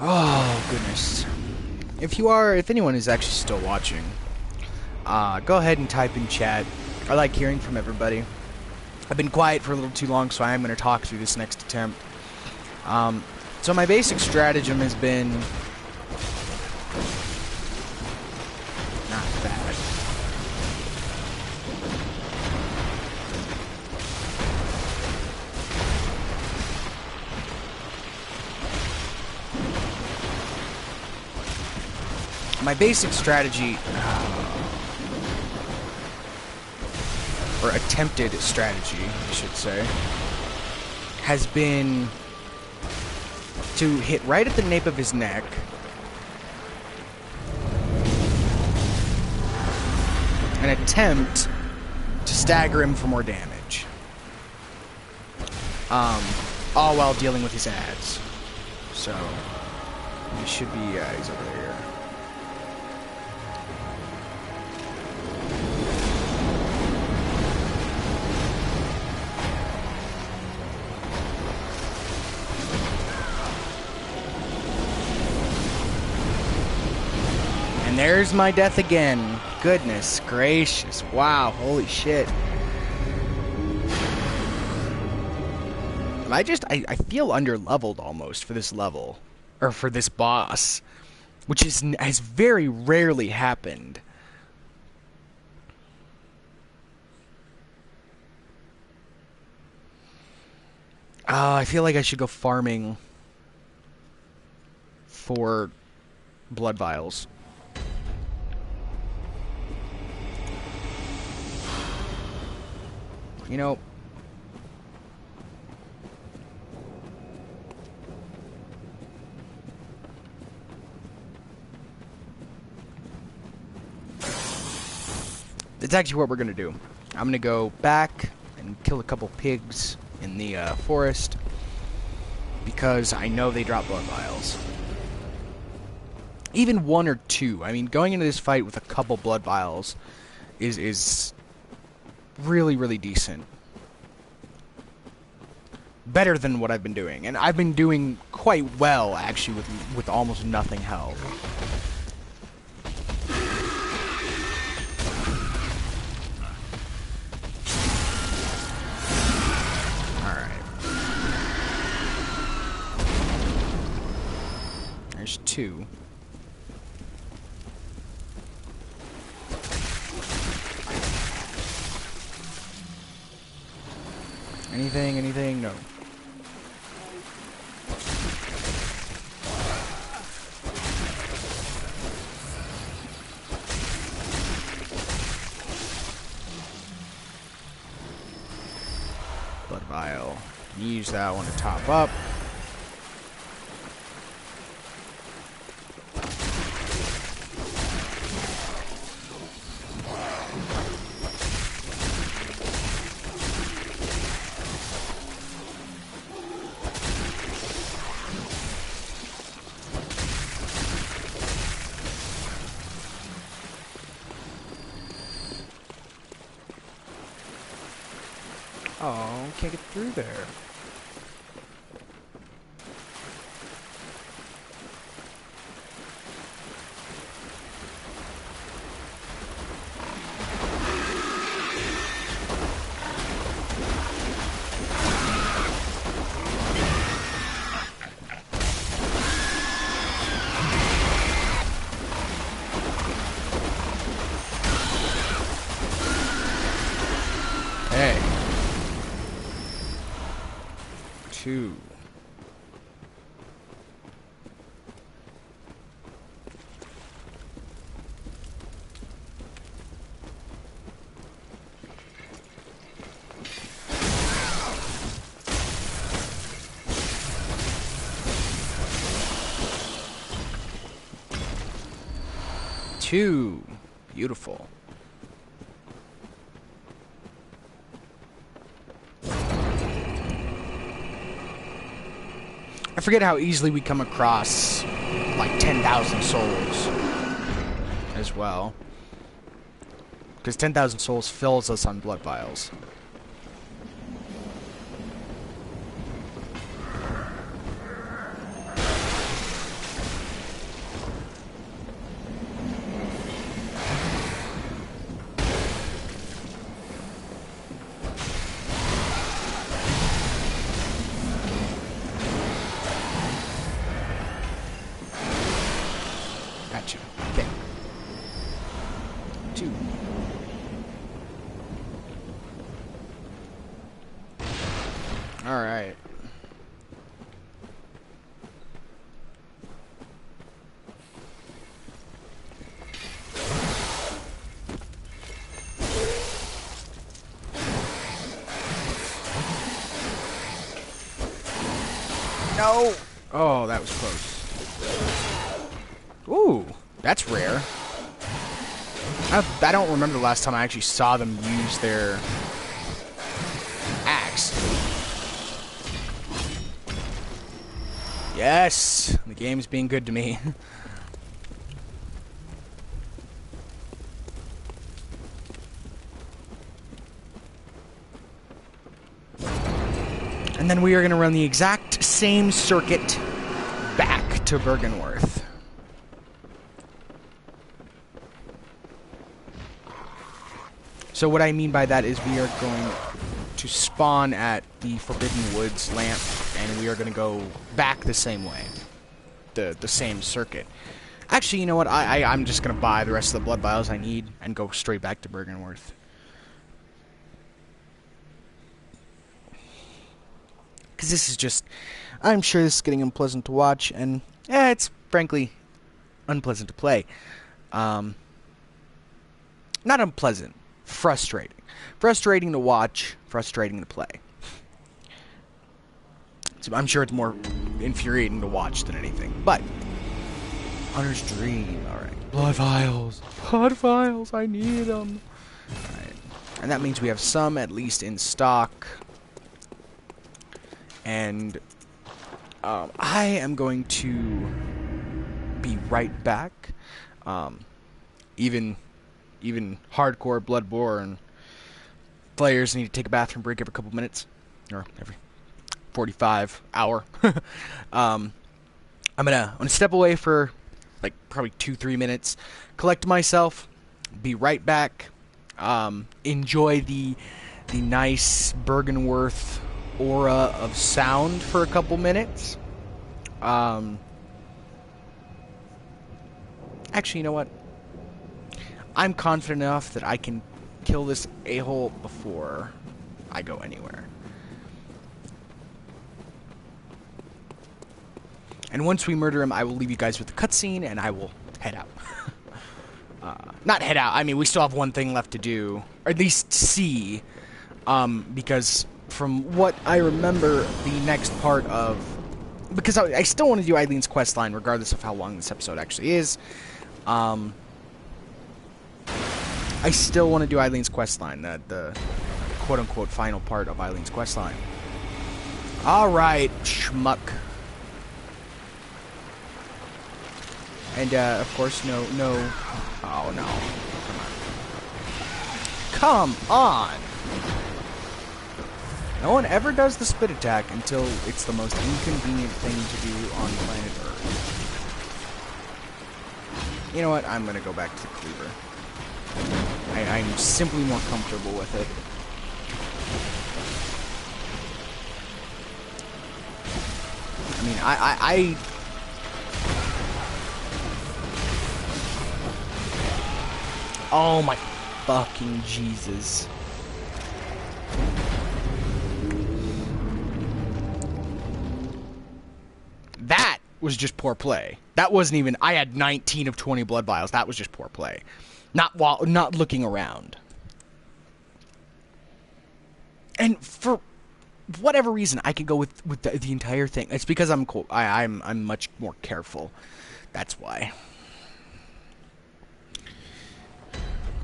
Oh, goodness. If anyone is actually still watching, go ahead and type in chat. I like hearing from everybody. I've been quiet for a little too long, so I am going to talk through this next attempt. So my basic stratagem has been not bad. My basic strategy, or attempted strategy, I should say, has been to hit right at the nape of his neck, and attempt to stagger him for more damage, all while dealing with his ads. So, he should be, he's over there. There's my death again. Goodness gracious. Wow, holy shit. I feel under-leveled almost for this level. Or for this boss. Which has very rarely happened. I feel like I should go farming for blood vials. You know, that's actually what we're gonna do. I'm gonna go back and kill a couple pigs in the forest because I know they drop blood vials. Even one or two. I mean, going into this fight with a couple blood vials is really, really decent. Better than what I've been doing. And I've been doing quite well, actually, with almost nothing health. Alright. There's two. Anything? No. Blood vial. Use that one to top up. Oh, can't get through there. 2. Two. Beautiful. I forget how easily we come across like 10,000 souls as well. Because 10,000 souls fills us on blood vials. Gotcha. Okay. 2. Alright. No! Oh, that was close. Ooh, that's rare. I don't remember the last time I actually saw them use their axe. Yes! The game's being good to me. And then we are going to run the exact same circuit back to Bergenworth. So what I mean by that is we are going to spawn at the Forbidden Woods lamp, and we are going to go back the same way. The same circuit. Actually, you know what? I'm just going to buy the rest of the blood vials I need and go straight back to Bergenworth. Because this is just... I'm sure this is getting unpleasant to watch, and it's frankly unpleasant to play. Not unpleasant. Frustrating. Frustrating to watch, frustrating to play. So I'm sure it's more infuriating to watch than anything. But, Hunter's Dream, alright. Blood vials. Blood vials, I need them. Alright. And that means we have some at least in stock. And I am going to be right back. Even hardcore Bloodborne players need to take a bathroom break every couple minutes, or every 45 hour. I'm gonna step away for like probably 2-3 minutes, collect myself, be right back. Enjoy the nice Bergenworth aura of sound for a couple minutes. Actually, you know what? I'm confident enough that I can kill this a-hole before I go anywhere. And once we murder him, I will leave you guys with the cutscene, and I will head out. Not head out, I mean, we still have one thing left to do, or at least see, because from what I remember, the next part of... Because I still want to do Eileen's questline, regardless of how long this episode actually is. I still want to do Eileen's questline, the quote-unquote final part of Eileen's questline. Alright, schmuck. And, of course, no... Oh, no. Come on! No one ever does the spit attack until it's the most inconvenient thing to do on planet Earth. You know what? I'm gonna go back to the cleaver. I'm simply more comfortable with it. I mean, Oh my fucking Jesus. was just poor play. That wasn't even... I had 19 of 20 blood vials. That was just poor play. Not looking around. And for whatever reason, I could go with the entire thing. It's because I'm cool. I'm much more careful. That's why.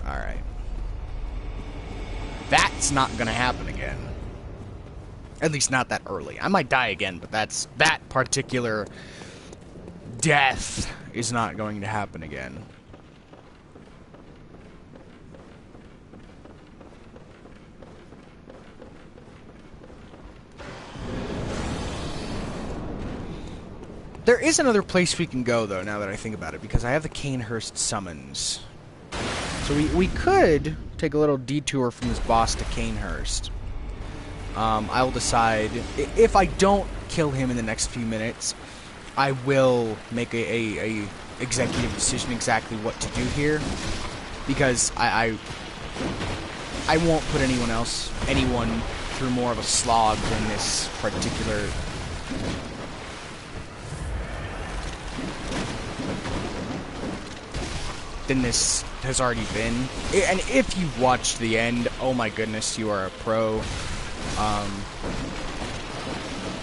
Alright. That's not gonna happen again. At least not that early. I might die again, but that particular death is not going to happen again. There is another place we can go, though, now that I think about it, because I have the Canehurst summons. So we could take a little detour from this boss to Canehurst. I'll decide. If I don't kill him in the next few minutes, I will make a executive decision exactly what to do here. Because I won't put anyone through more of a slog than this particular... than this has already been. And if you've watched the end, oh my goodness, you are a pro.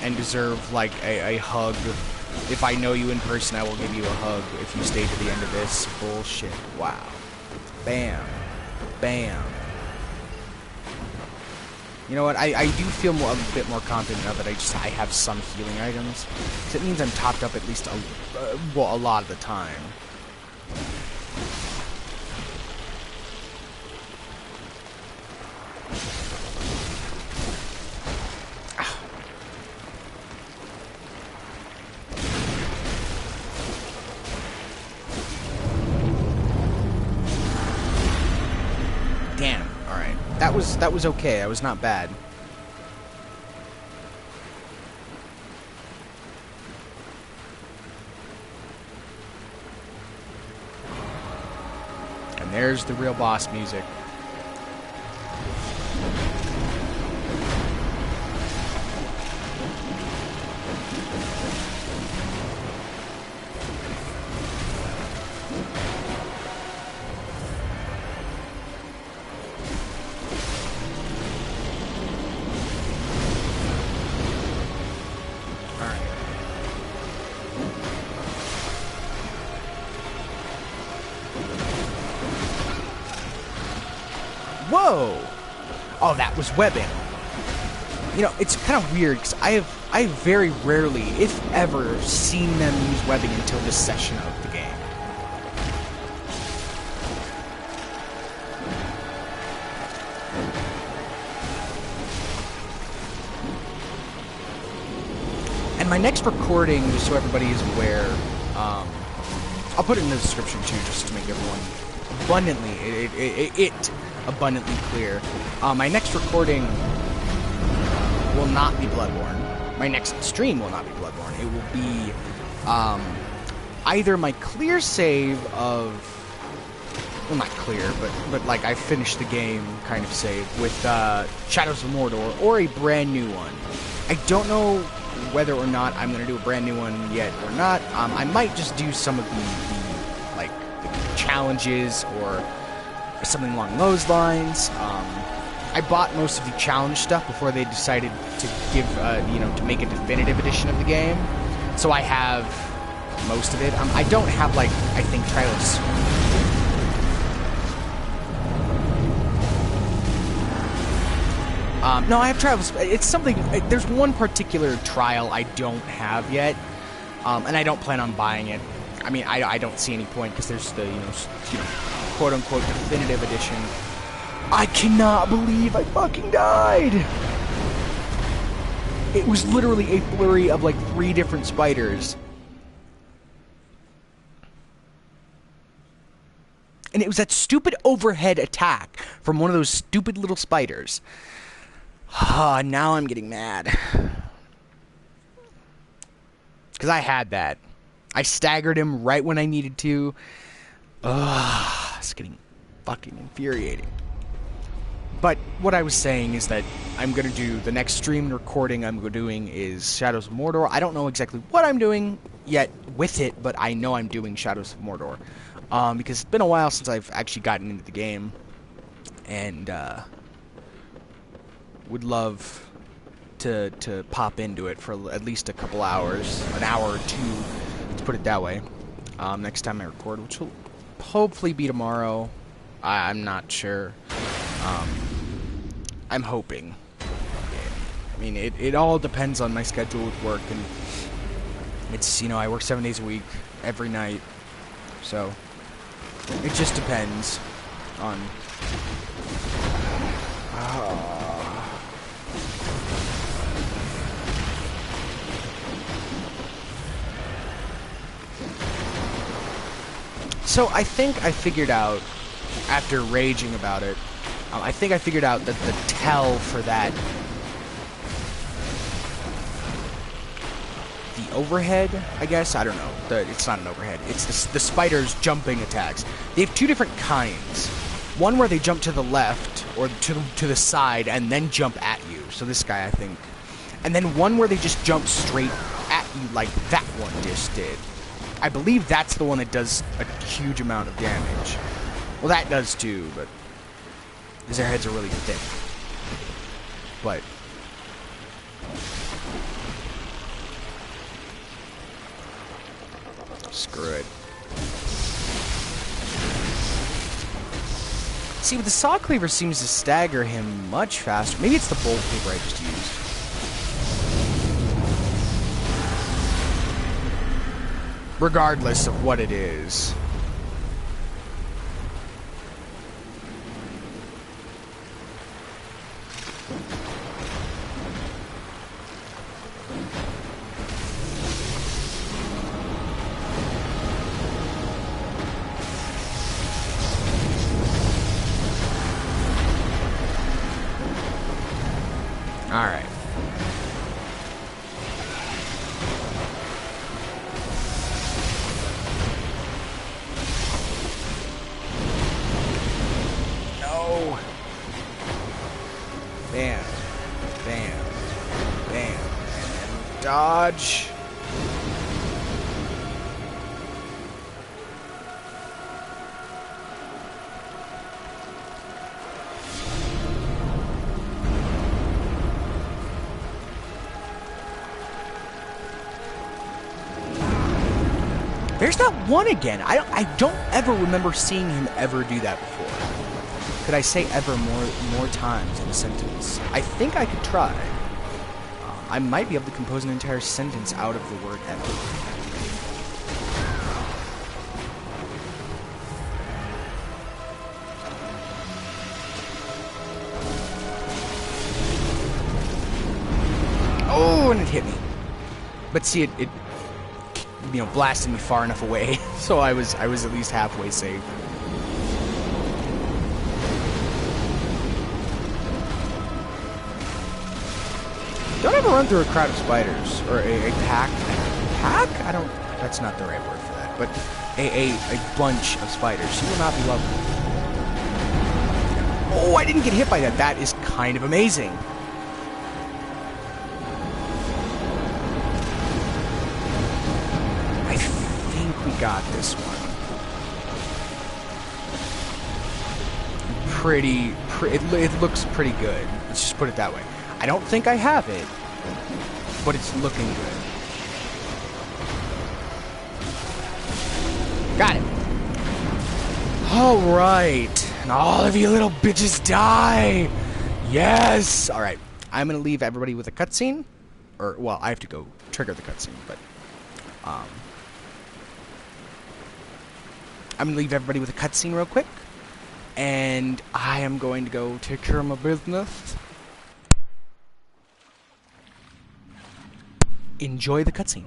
And deserve, like, a hug. If I know you in person, I will give you a hug if you stay to the end of this. Bullshit. Wow. Bam. Bam. You know what? I do feel a bit more confident now that I have some healing items. So it means I'm topped up at least a lot of the time. Damn. All right. That was okay. That was not bad. And there's the real boss music. Whoa! Oh, that was webbing. You know, it's kind of weird because I have very rarely, if ever, seen them use webbing until this section of the game. And my next recording, just so everybody is aware, I'll put it in the description too, just to make everyone abundantly clear. My next recording will not be Bloodborne. My next stream will not be Bloodborne. It will be either my clear save of, well, not clear, but like I finished the game kind of save with Shadows of Mordor, or a brand new one. I don't know whether or not I'm going to do a brand new one yet or not. I might just do some of the challenges or something along those lines. I bought most of the challenge stuff before they decided to give, to make a definitive edition of the game. So I have most of it. I don't have, like, I think trials. No, I have trials. It's something. There's one particular trial I don't have yet, and I don't plan on buying it. I mean, I don't see any point because there's the quote-unquote definitive edition. I cannot believe I fucking died! It was literally a flurry of like 3 different spiders. And it was that stupid overhead attack from one of those stupid little spiders. Now I'm getting mad. Because I had that. I staggered him right when I needed to. It's getting fucking infuriating. But what I was saying is that I'm going to do the next stream and recording I'm doing is Shadows of Mordor. I don't know exactly what I'm doing yet with it, but I know I'm doing Shadows of Mordor. Because it's been a while since I've actually gotten into the game, and would love to pop into it for at least a couple hours, an hour or two, let's put it that way, next time I record, which will hopefully be tomorrow. I'm not sure. I'm hoping. I mean, it all depends on my schedule with work, and it's, you know, I work 7 days a week, every night, so it just depends on... So I think I figured out, after raging about it, I think I figured out that the tell for that, the overhead, I guess, I don't know, it's not an overhead, it's the spider's jumping attacks. They have two different kinds. One where they jump to the left, or to the side, and then jump at you, so this guy, I think. And then one where they just jump straight at you like that one just did. I believe that's the one that does a huge amount of damage. Well, that does too, but... because their heads are really thick. But... screw it. See, but the Saw Cleaver seems to stagger him much faster. Maybe it's the Bolt Cleaver I just used. Regardless of what it is. All right. No. Bam. Bam. Bam. And dodge. There's that one again. I don't ever remember seeing him ever do that before. Could I say ever more times in a sentence? I think I could try. I might be able to compose an entire sentence out of the word ever. Oh, and it hit me. But see, it you know, blasted me far enough away, so I was at least halfway safe. Don't ever run through a crowd of spiders, or a pack. Pack? I don't. That's not the right word for that. But a bunch of spiders. You will not be loved. Oh, I didn't get hit by that. That is kind of amazing. Got this one. It looks pretty good. Let's just put it that way. I don't think I have it, but it's looking good. Got it. Alright. And all of you little bitches die! Yes! Alright. I'm gonna leave everybody with a cutscene. Or, well, I have to go trigger the cutscene, but... I'm going to leave everybody with a cutscene real quick. And I am going to go take care of my business. Enjoy the cutscene.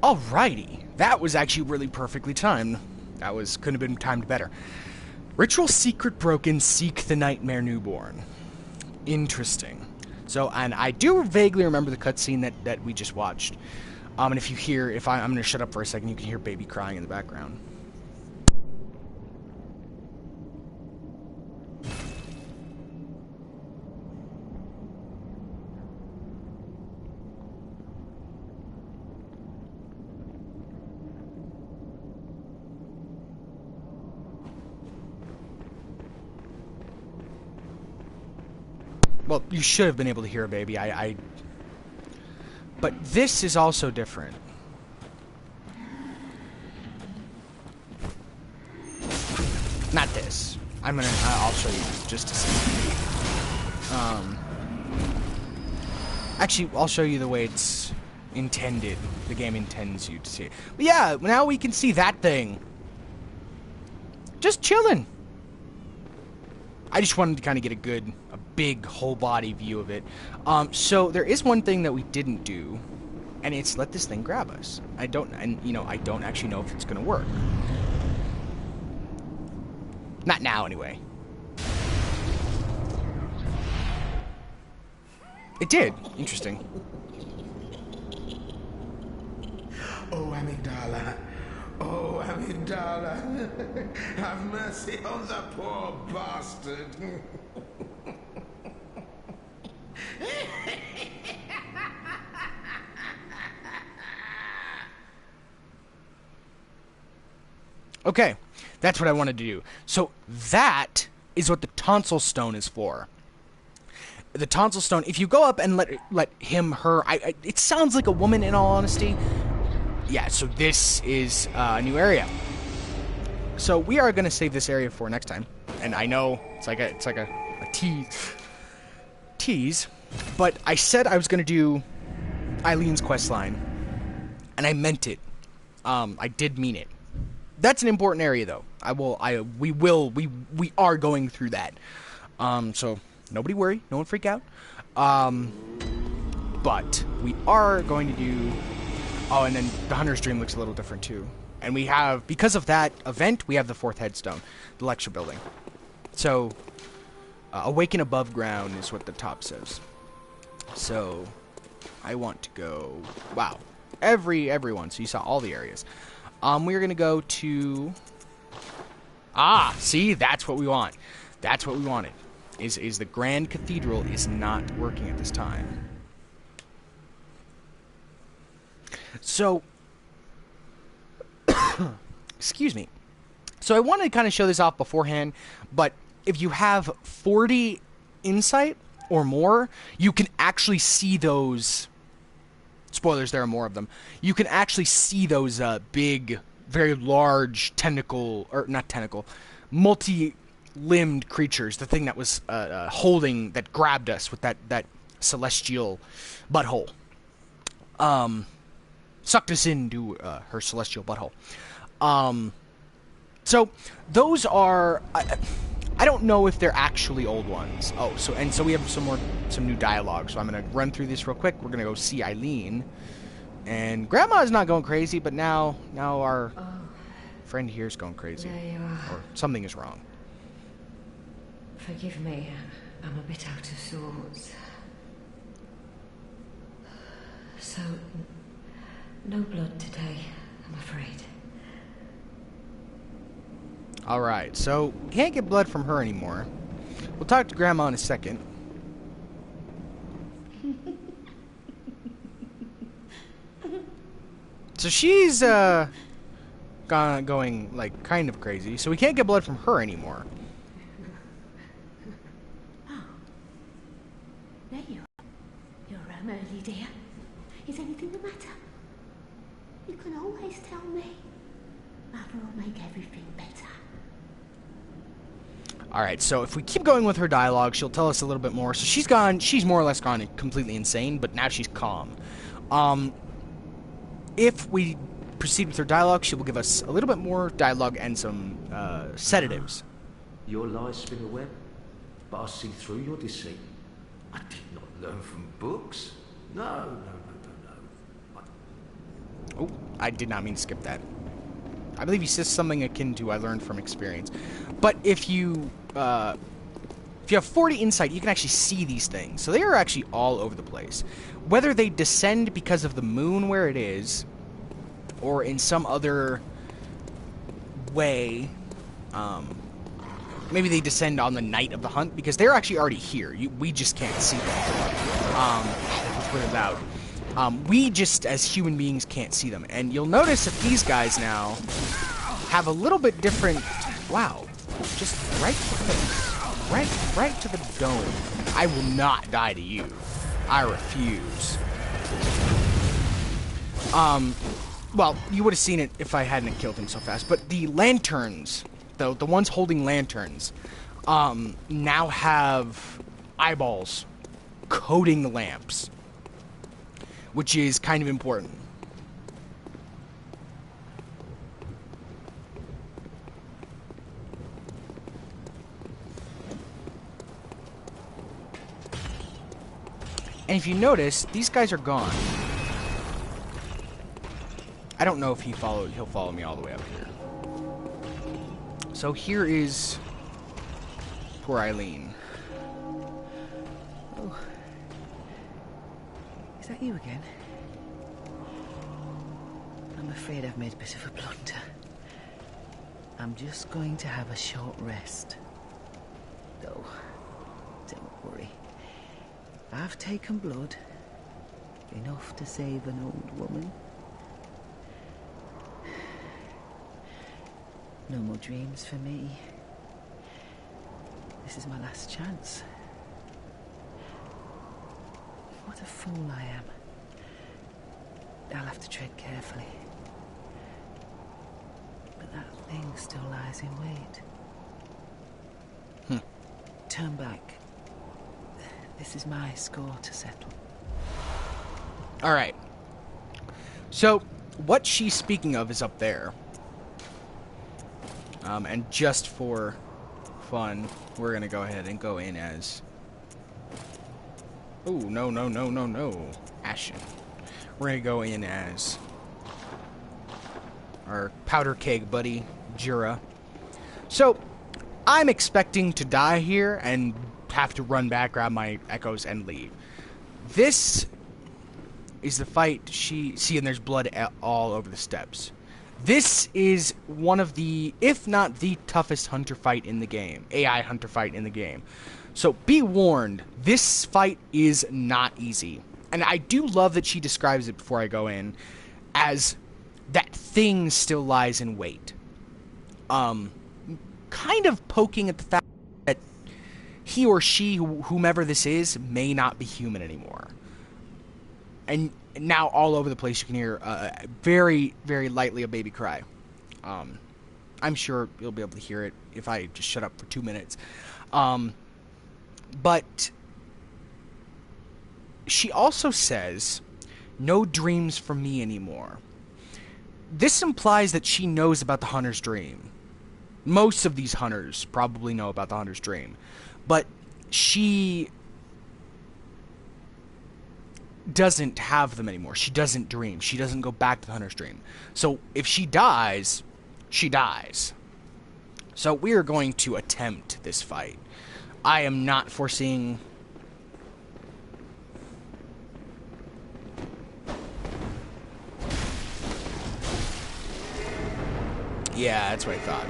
Alrighty. That was actually really perfectly timed. Couldn't have been timed better. Ritual secret broken, seek the nightmare newborn. Interesting. So, and I do vaguely remember the cutscene that we just watched. And if you hear, I'm going to shut up for a second, you can hear baby crying in the background. Well, you should have been able to hear a baby. But this is also different. Not this. I'll show you just a second. Actually, I'll show you the way it's intended. The game intends you to see it. But yeah, now we can see that thing. Just chilling. I just wanted to kind of get a big whole body view of it. So there is one thing that we didn't do, and it's let this thing grab us. I don't actually know if it's gonna work. Not now, anyway. It did. Interesting. Oh, amygdala. Oh, amygdala. Have mercy on the poor bastard. Okay, that's what I wanted to do. So that is what the tonsil stone is for. The tonsil stone, if you go up and let him, her, it sounds like a woman in all honesty. Yeah, so this is a new area. So we are going to save this area for next time. And I know it's like a tease, but I said I was going to do Eileen's questline, and I meant it. I did mean it. That's an important area, though. We are going through that. So nobody worry, no one freak out. But we are going to do. Oh, and then the Hunter's Dream looks a little different too. And we have, because of that event, we have the 4th headstone, the lecture building. So, awaken above ground is what the top says. So, I want to go. Wow, everyone. So you saw all the areas. We're gonna go to. See, that's what we want. That's what we wanted. Is the Grand Cathedral is not working at this time. So, excuse me. So I wanted to kind of show this off beforehand, but if you have 40 insight or more, you can actually see those. Spoilers, there are more of them. You can actually see those big, very large multi-limbed creatures. The thing that was that grabbed us with that celestial butthole. Sucked us into her celestial butthole. So those are. I don't know if they're actually old ones. Oh, so we have some new dialogue. So I'm gonna run through this real quick. We're gonna go see Eileen, and Grandma's not going crazy, but now our friend here's going crazy, there you are. Or something is wrong. Forgive me, I'm a bit out of sorts. So, no blood today, I'm afraid. Alright, so can't get blood from her anymore. We'll talk to Grandma in a second. So she's going like kind of crazy, so we can't get blood from her anymore. Oh, there you are. You're early, dear. Is anything the matter? You can always tell me. Mother will make everything better. Alright, so if we keep going with her dialogue, she'll tell us a little bit more. So she's more or less gone completely insane, but now she's calm. If we proceed with her dialogue, she will give us a little bit more dialogue and some sedatives. Your lies spin a web, but I see through your deceit. I did not learn from books. No. Oh. I did not mean to skip that. I believe he says something akin to "I learned from experience." But if you have 40 insight, you can actually see these things. So they are actually all over the place. Whether they descend because of the moon where it is, or in some other way, maybe they descend on the night of the hunt, because they're actually already here. We just can't see them. Let's put it out. We just, as human beings, can't see them. And you'll notice that these guys now have a little bit different... Wow. Just right to the face. Right to the dome. I will not die to you. I refuse. Well, you would have seen it if I hadn't killed him so fast. But the lanterns, though, the ones holding lanterns, now have eyeballs coating the lamps, which is kind of important. And if you notice, these guys are gone. I don't know if he'll follow me all the way up here. So here is poor Eileen. Oh. Is that you again? I'm afraid I've made a bit of a blunder. I'm just going to have a short rest. Though, don't worry. I've taken blood. Enough to save an old woman. No more dreams for me. This is my last chance. What a fool I am. I'll have to tread carefully. But that thing still lies in wait. Turn back. This is my score to settle. Alright. So, what she's speaking of is up there. And just for fun, we're going to go ahead and go in as... Oh, no. Ashen. We're going to go in as our powder keg buddy, Jura. So, I'm expecting to die here and have to run back, grab my echoes, and leave. This is the fight See, and there's blood all over the steps. This is one of the, if not the toughest hunter fight in the game. AI hunter fight in the game. So be warned, this fight is not easy. And I do love that she describes it before I go in as that thing still lies in wait. Kind of poking at the fact that he or she, whomever this is, may not be human anymore. And now all over the place you can hear very, very lightly a baby cry. I'm sure you'll be able to hear it if I just shut up for 2 minutes. But she also says, "No dreams for me anymore." This implies that she knows about the hunter's dream. Most of these hunters probably know about the hunter's dream. But she doesn't have them anymore. She doesn't dream. She doesn't go back to the hunter's dream. So if she dies, she dies. So we are going to attempt this fight. I am not foreseeing... Yeah, that's what I thought.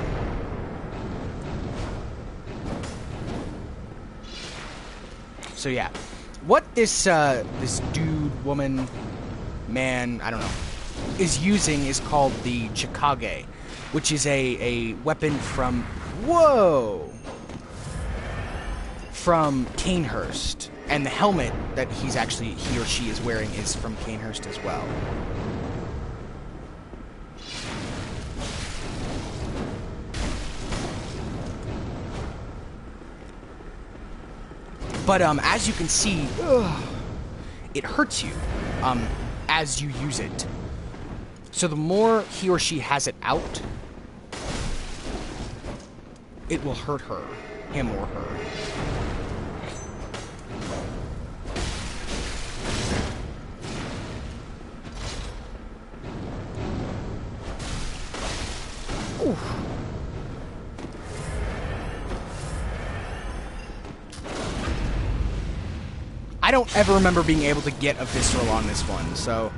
So yeah, what this this dude, woman, man, I don't know, is using is called the Chikage, which is a weapon from from Canehurst, and the helmet that he or she is wearing is from Canehurst as well. But as you can see, it hurts you as you use it. So the more he or she has it out, it will hurt her, him or her. I don't ever remember being able to get a visceral on this one, so...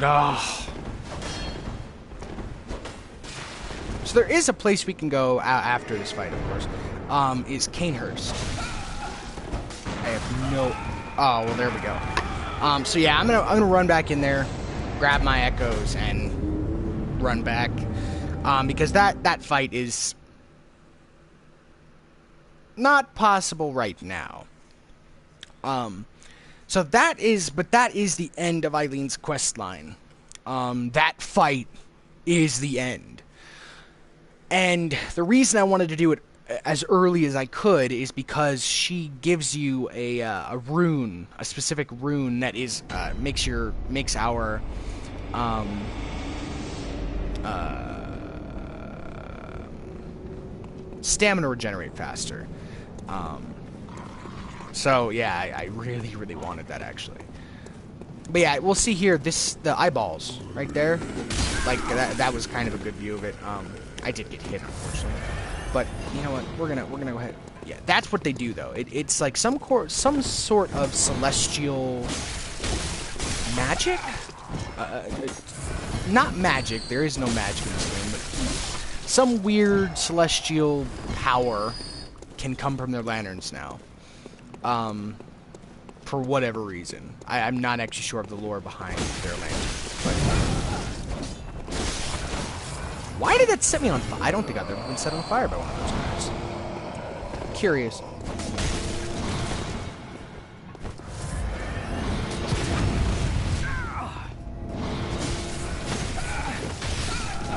Oh. So there is a place we can go after this fight, of course. Is Canehurst. I have no... Oh, well, there we go. So yeah, I'm gonna run back in there, grab my echoes, and run back. Because that fight is not possible right now. So that is the end of Eileen's quest line. That fight is the end. And the reason I wanted to do it as early as I could is because she gives you a rune, a specific rune that is makes our stamina regenerate faster. So yeah, I really, really wanted that actually. But yeah, we'll see here. The eyeballs right there, like that was kind of a good view of it. I did get hit unfortunately, but you know what? We're gonna go ahead. Yeah, that's what they do though. It's like some sort of celestial magic. Not magic. There is no magic in this game, but some weird celestial power can come from their lanterns now. For whatever reason. I'm not actually sure of the lore behind their lanterns. But why did that set me on fire? I don't think I've ever been set on fire by one of those guys. Curious.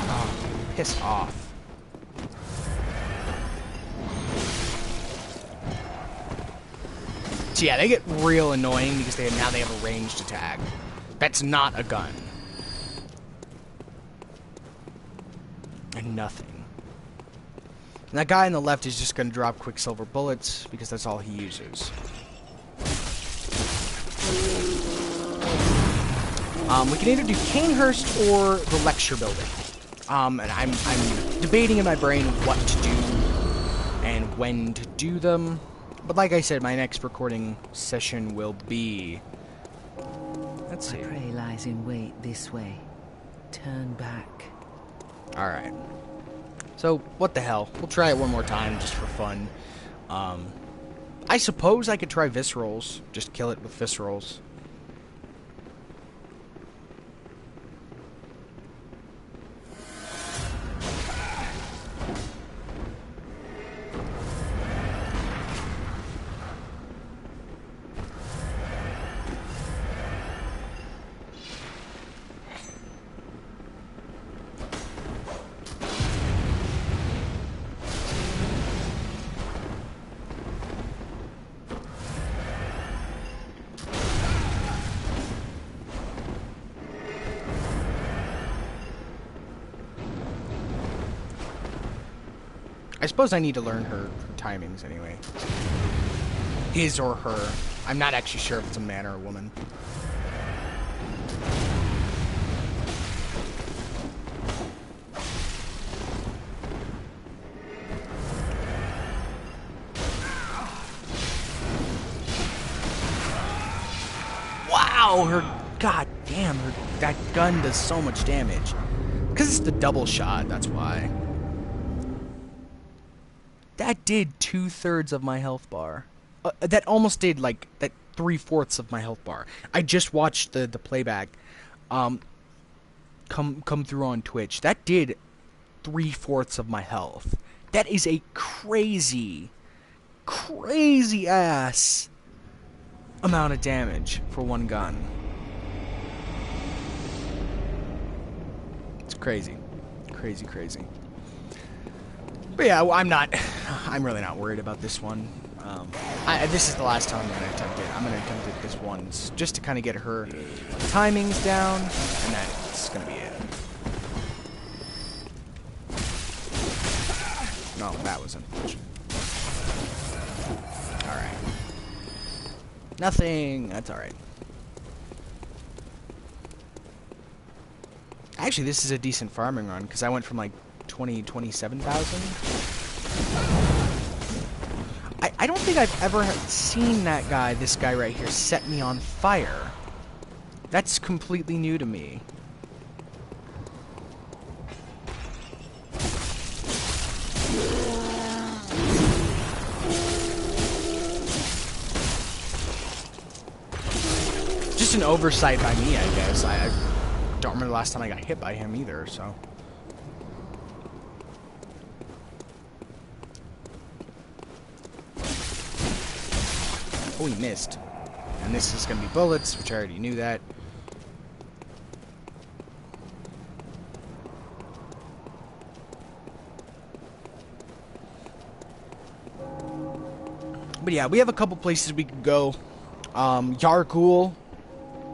Oh, piss off. So yeah, they get real annoying because now they have a ranged attack. That's not a gun. And nothing. And that guy on the left is just going to drop quicksilver bullets because that's all he uses. We can either do Canehurst or the lecture building. And I'm debating in my brain what to do and when to do them. But like I said, my next recording session will be... Let's see. My prey lies in wait this way. Turn back. Alright. So, what the hell? We'll try it one more time just for fun. I suppose I could try viscerals. Just kill it with viscerals. I suppose I need to learn her timings anyway. His or her. I'm not actually sure if it's a man or a woman. Wow, god damn, that gun does so much damage. Because it's the double shot, that's why. That did 2/3 of my health bar. That almost did, like, that 3/4 of my health bar. I just watched the playback come through on Twitch. That did 3/4 of my health. That is a crazy, crazy ass amount of damage for one gun. It's crazy. Crazy, crazy. But yeah, I'm really not worried about this one. This is the last time I'm going to attempt it. I'm going to attempt it this once, just to kind of get her timings down, and that's going to be it. No, that was unfortunate. Alright. Nothing. That's alright. Actually, this is a decent farming run, because I went from like 27,000. I don't think I've ever seen this guy right here, set me on fire. That's completely new to me. Just an oversight by me, I guess. I don't remember the last time I got hit by him either, so... Oh, he missed. And this is going to be bullets, which I already knew that. But yeah, we have a couple places we can go. Yargul,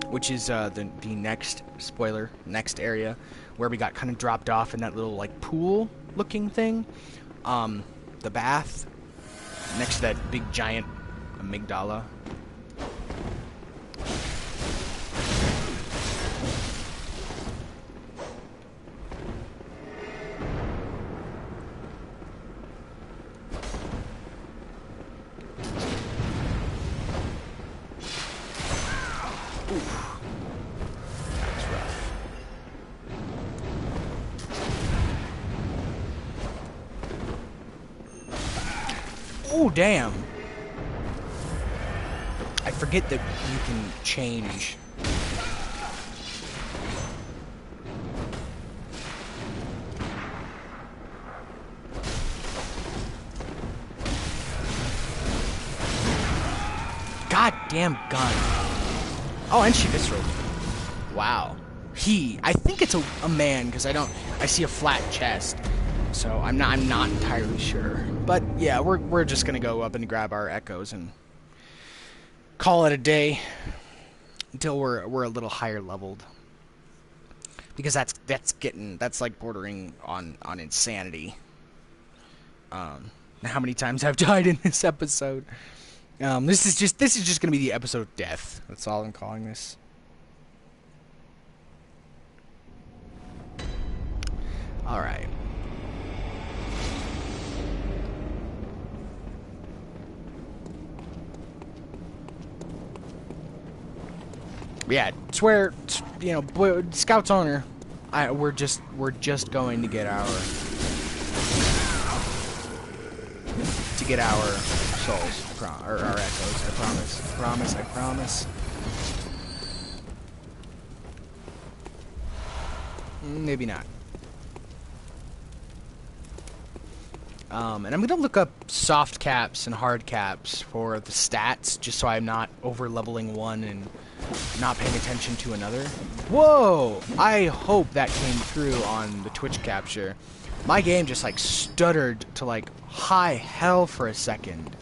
which is the next, spoiler, next area, where we got kind of dropped off in that little, like, pool-looking thing. The bath, next to that big, giant amygdala. Oof. That's rough. Oh, damn. I forget that you can change. Goddamn gun. Oh, and she visceraled. Wow. I think it's a man, because I see a flat chest. So I'm not entirely sure. But yeah, we're just gonna go up and grab our echoes and call it a day until we're a little higher leveled, because that's like bordering on insanity. How many times I've died in this episode? This is just gonna be the episode of death. That's all I'm calling this. All right. Yeah, swear, you know, Scout's owner. We're just going to get our souls, or our echoes. I promise. Maybe not. And I'm gonna look up soft caps and hard caps for the stats, just so I'm not over leveling one and not paying attention to another. Whoa! I hope that came through on the Twitch capture. My game just like stuttered to like high hell for a second,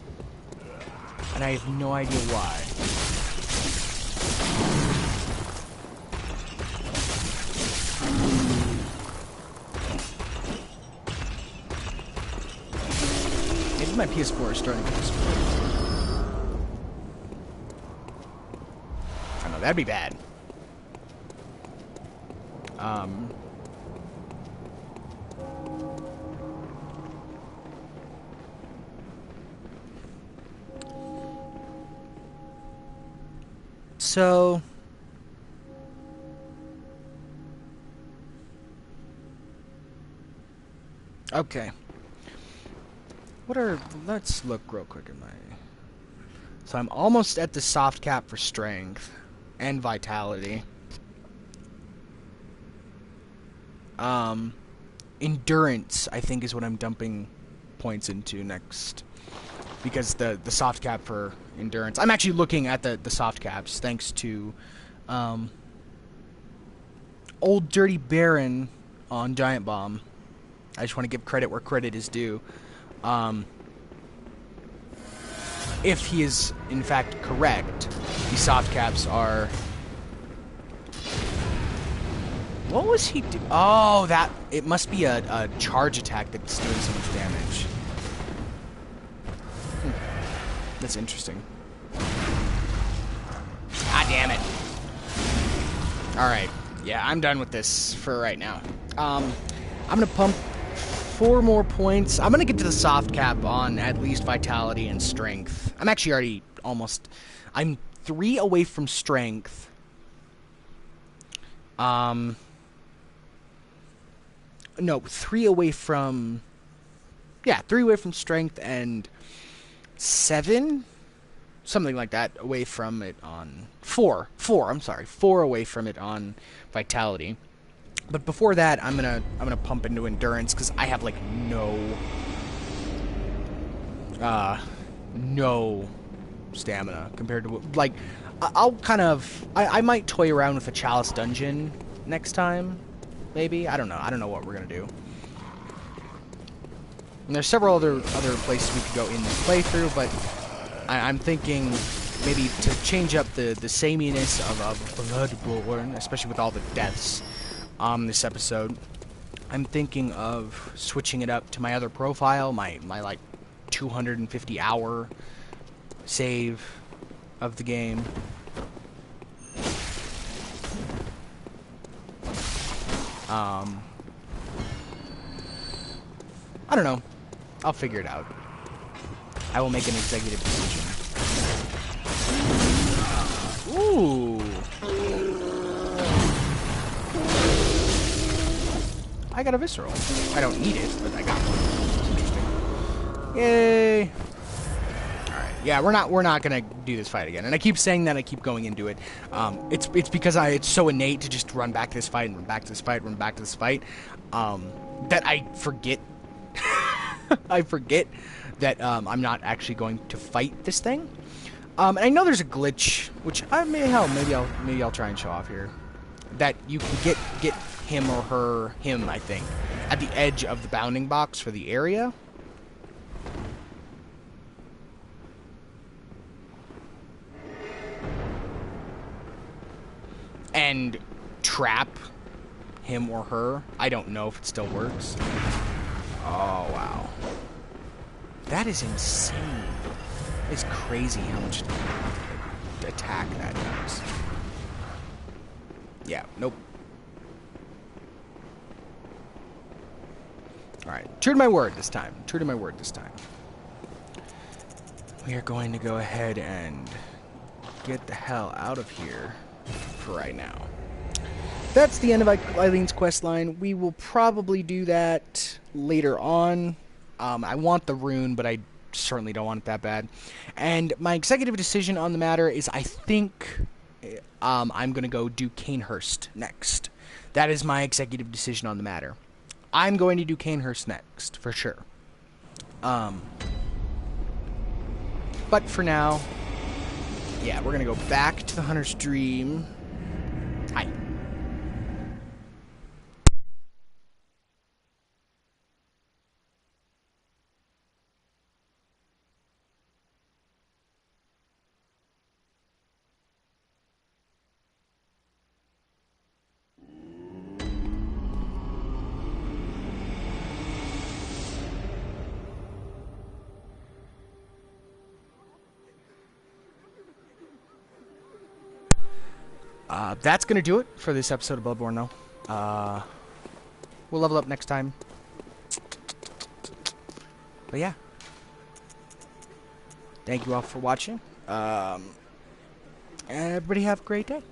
and I have no idea why. Maybe my PS4 is starting to explode. I know, that'd be bad. So... okay. Let's look real quick at my... So I'm almost at the soft cap for strength and vitality. Endurance, I think, is what I'm dumping points into next. because the soft cap for endurance. I'm actually looking at the soft caps thanks to Old Dirty Baron on Giant Bomb. I just want to give credit where credit is due. If he is in fact correct, the soft caps are. What was he do? Oh, that it must be a charge attack that's doing so much damage. That's interesting. Ah, damn it. Alright. Yeah, I'm done with this for right now. I'm going to pump 4 more points. I'm going to get to the soft cap on at least vitality and strength. I'm actually already almost... I'm 3 away from strength. No, 3 away from... Yeah, 3 away from strength and 7? Something like that away from it on... 4, I'm sorry. 4 away from it on vitality. But before that, I'm gonna pump into endurance because I have like no stamina compared to like I'll kind of I might toy around with a chalice dungeon next time, maybe. I don't know what we're gonna do. And there's several other places we could go in this playthrough, but I'm thinking maybe to change up the sameness of Bloodborne, especially with all the deaths this episode. I'm thinking of switching it up to my other profile, my like 250 hour save of the game. I don't know. I'll figure it out. I will make an executive decision. Ooh. I got a visceral. I don't need it, but I got one. It's interesting. Yay! Alright. Yeah, we're not gonna do this fight again. And I keep saying that, I keep going into it. It's because it's so innate to just run back to this fight and run back to this fight, run back to this fight, that I forget I forget that I'm not actually going to fight this thing. And I know there's a glitch, which maybe I'll try and show off here. That you can get him or her, I think, at the edge of the bounding box for the area. And trap him or her. I don't know if it still works. Oh, wow. That is insane. It's crazy how much attack that does. Yeah, nope. Alright, true to my word this time. True to my word this time. We are going to go ahead and get the hell out of here for right now. That's the end of Eileen's questline. We will probably do that later on. I want the rune, but I certainly don't want it that bad. And my executive decision on the matter is I think I'm going to go do Canehurst next. That is my executive decision on the matter. I'm going to do Canehurst next, for sure. But for now, yeah, we're going to go back to the Hunter's Dream. Hi. That's going to do it for this episode of Bloodborne, though. We'll level up next time. But yeah. Thank you all for watching. Everybody have a great day.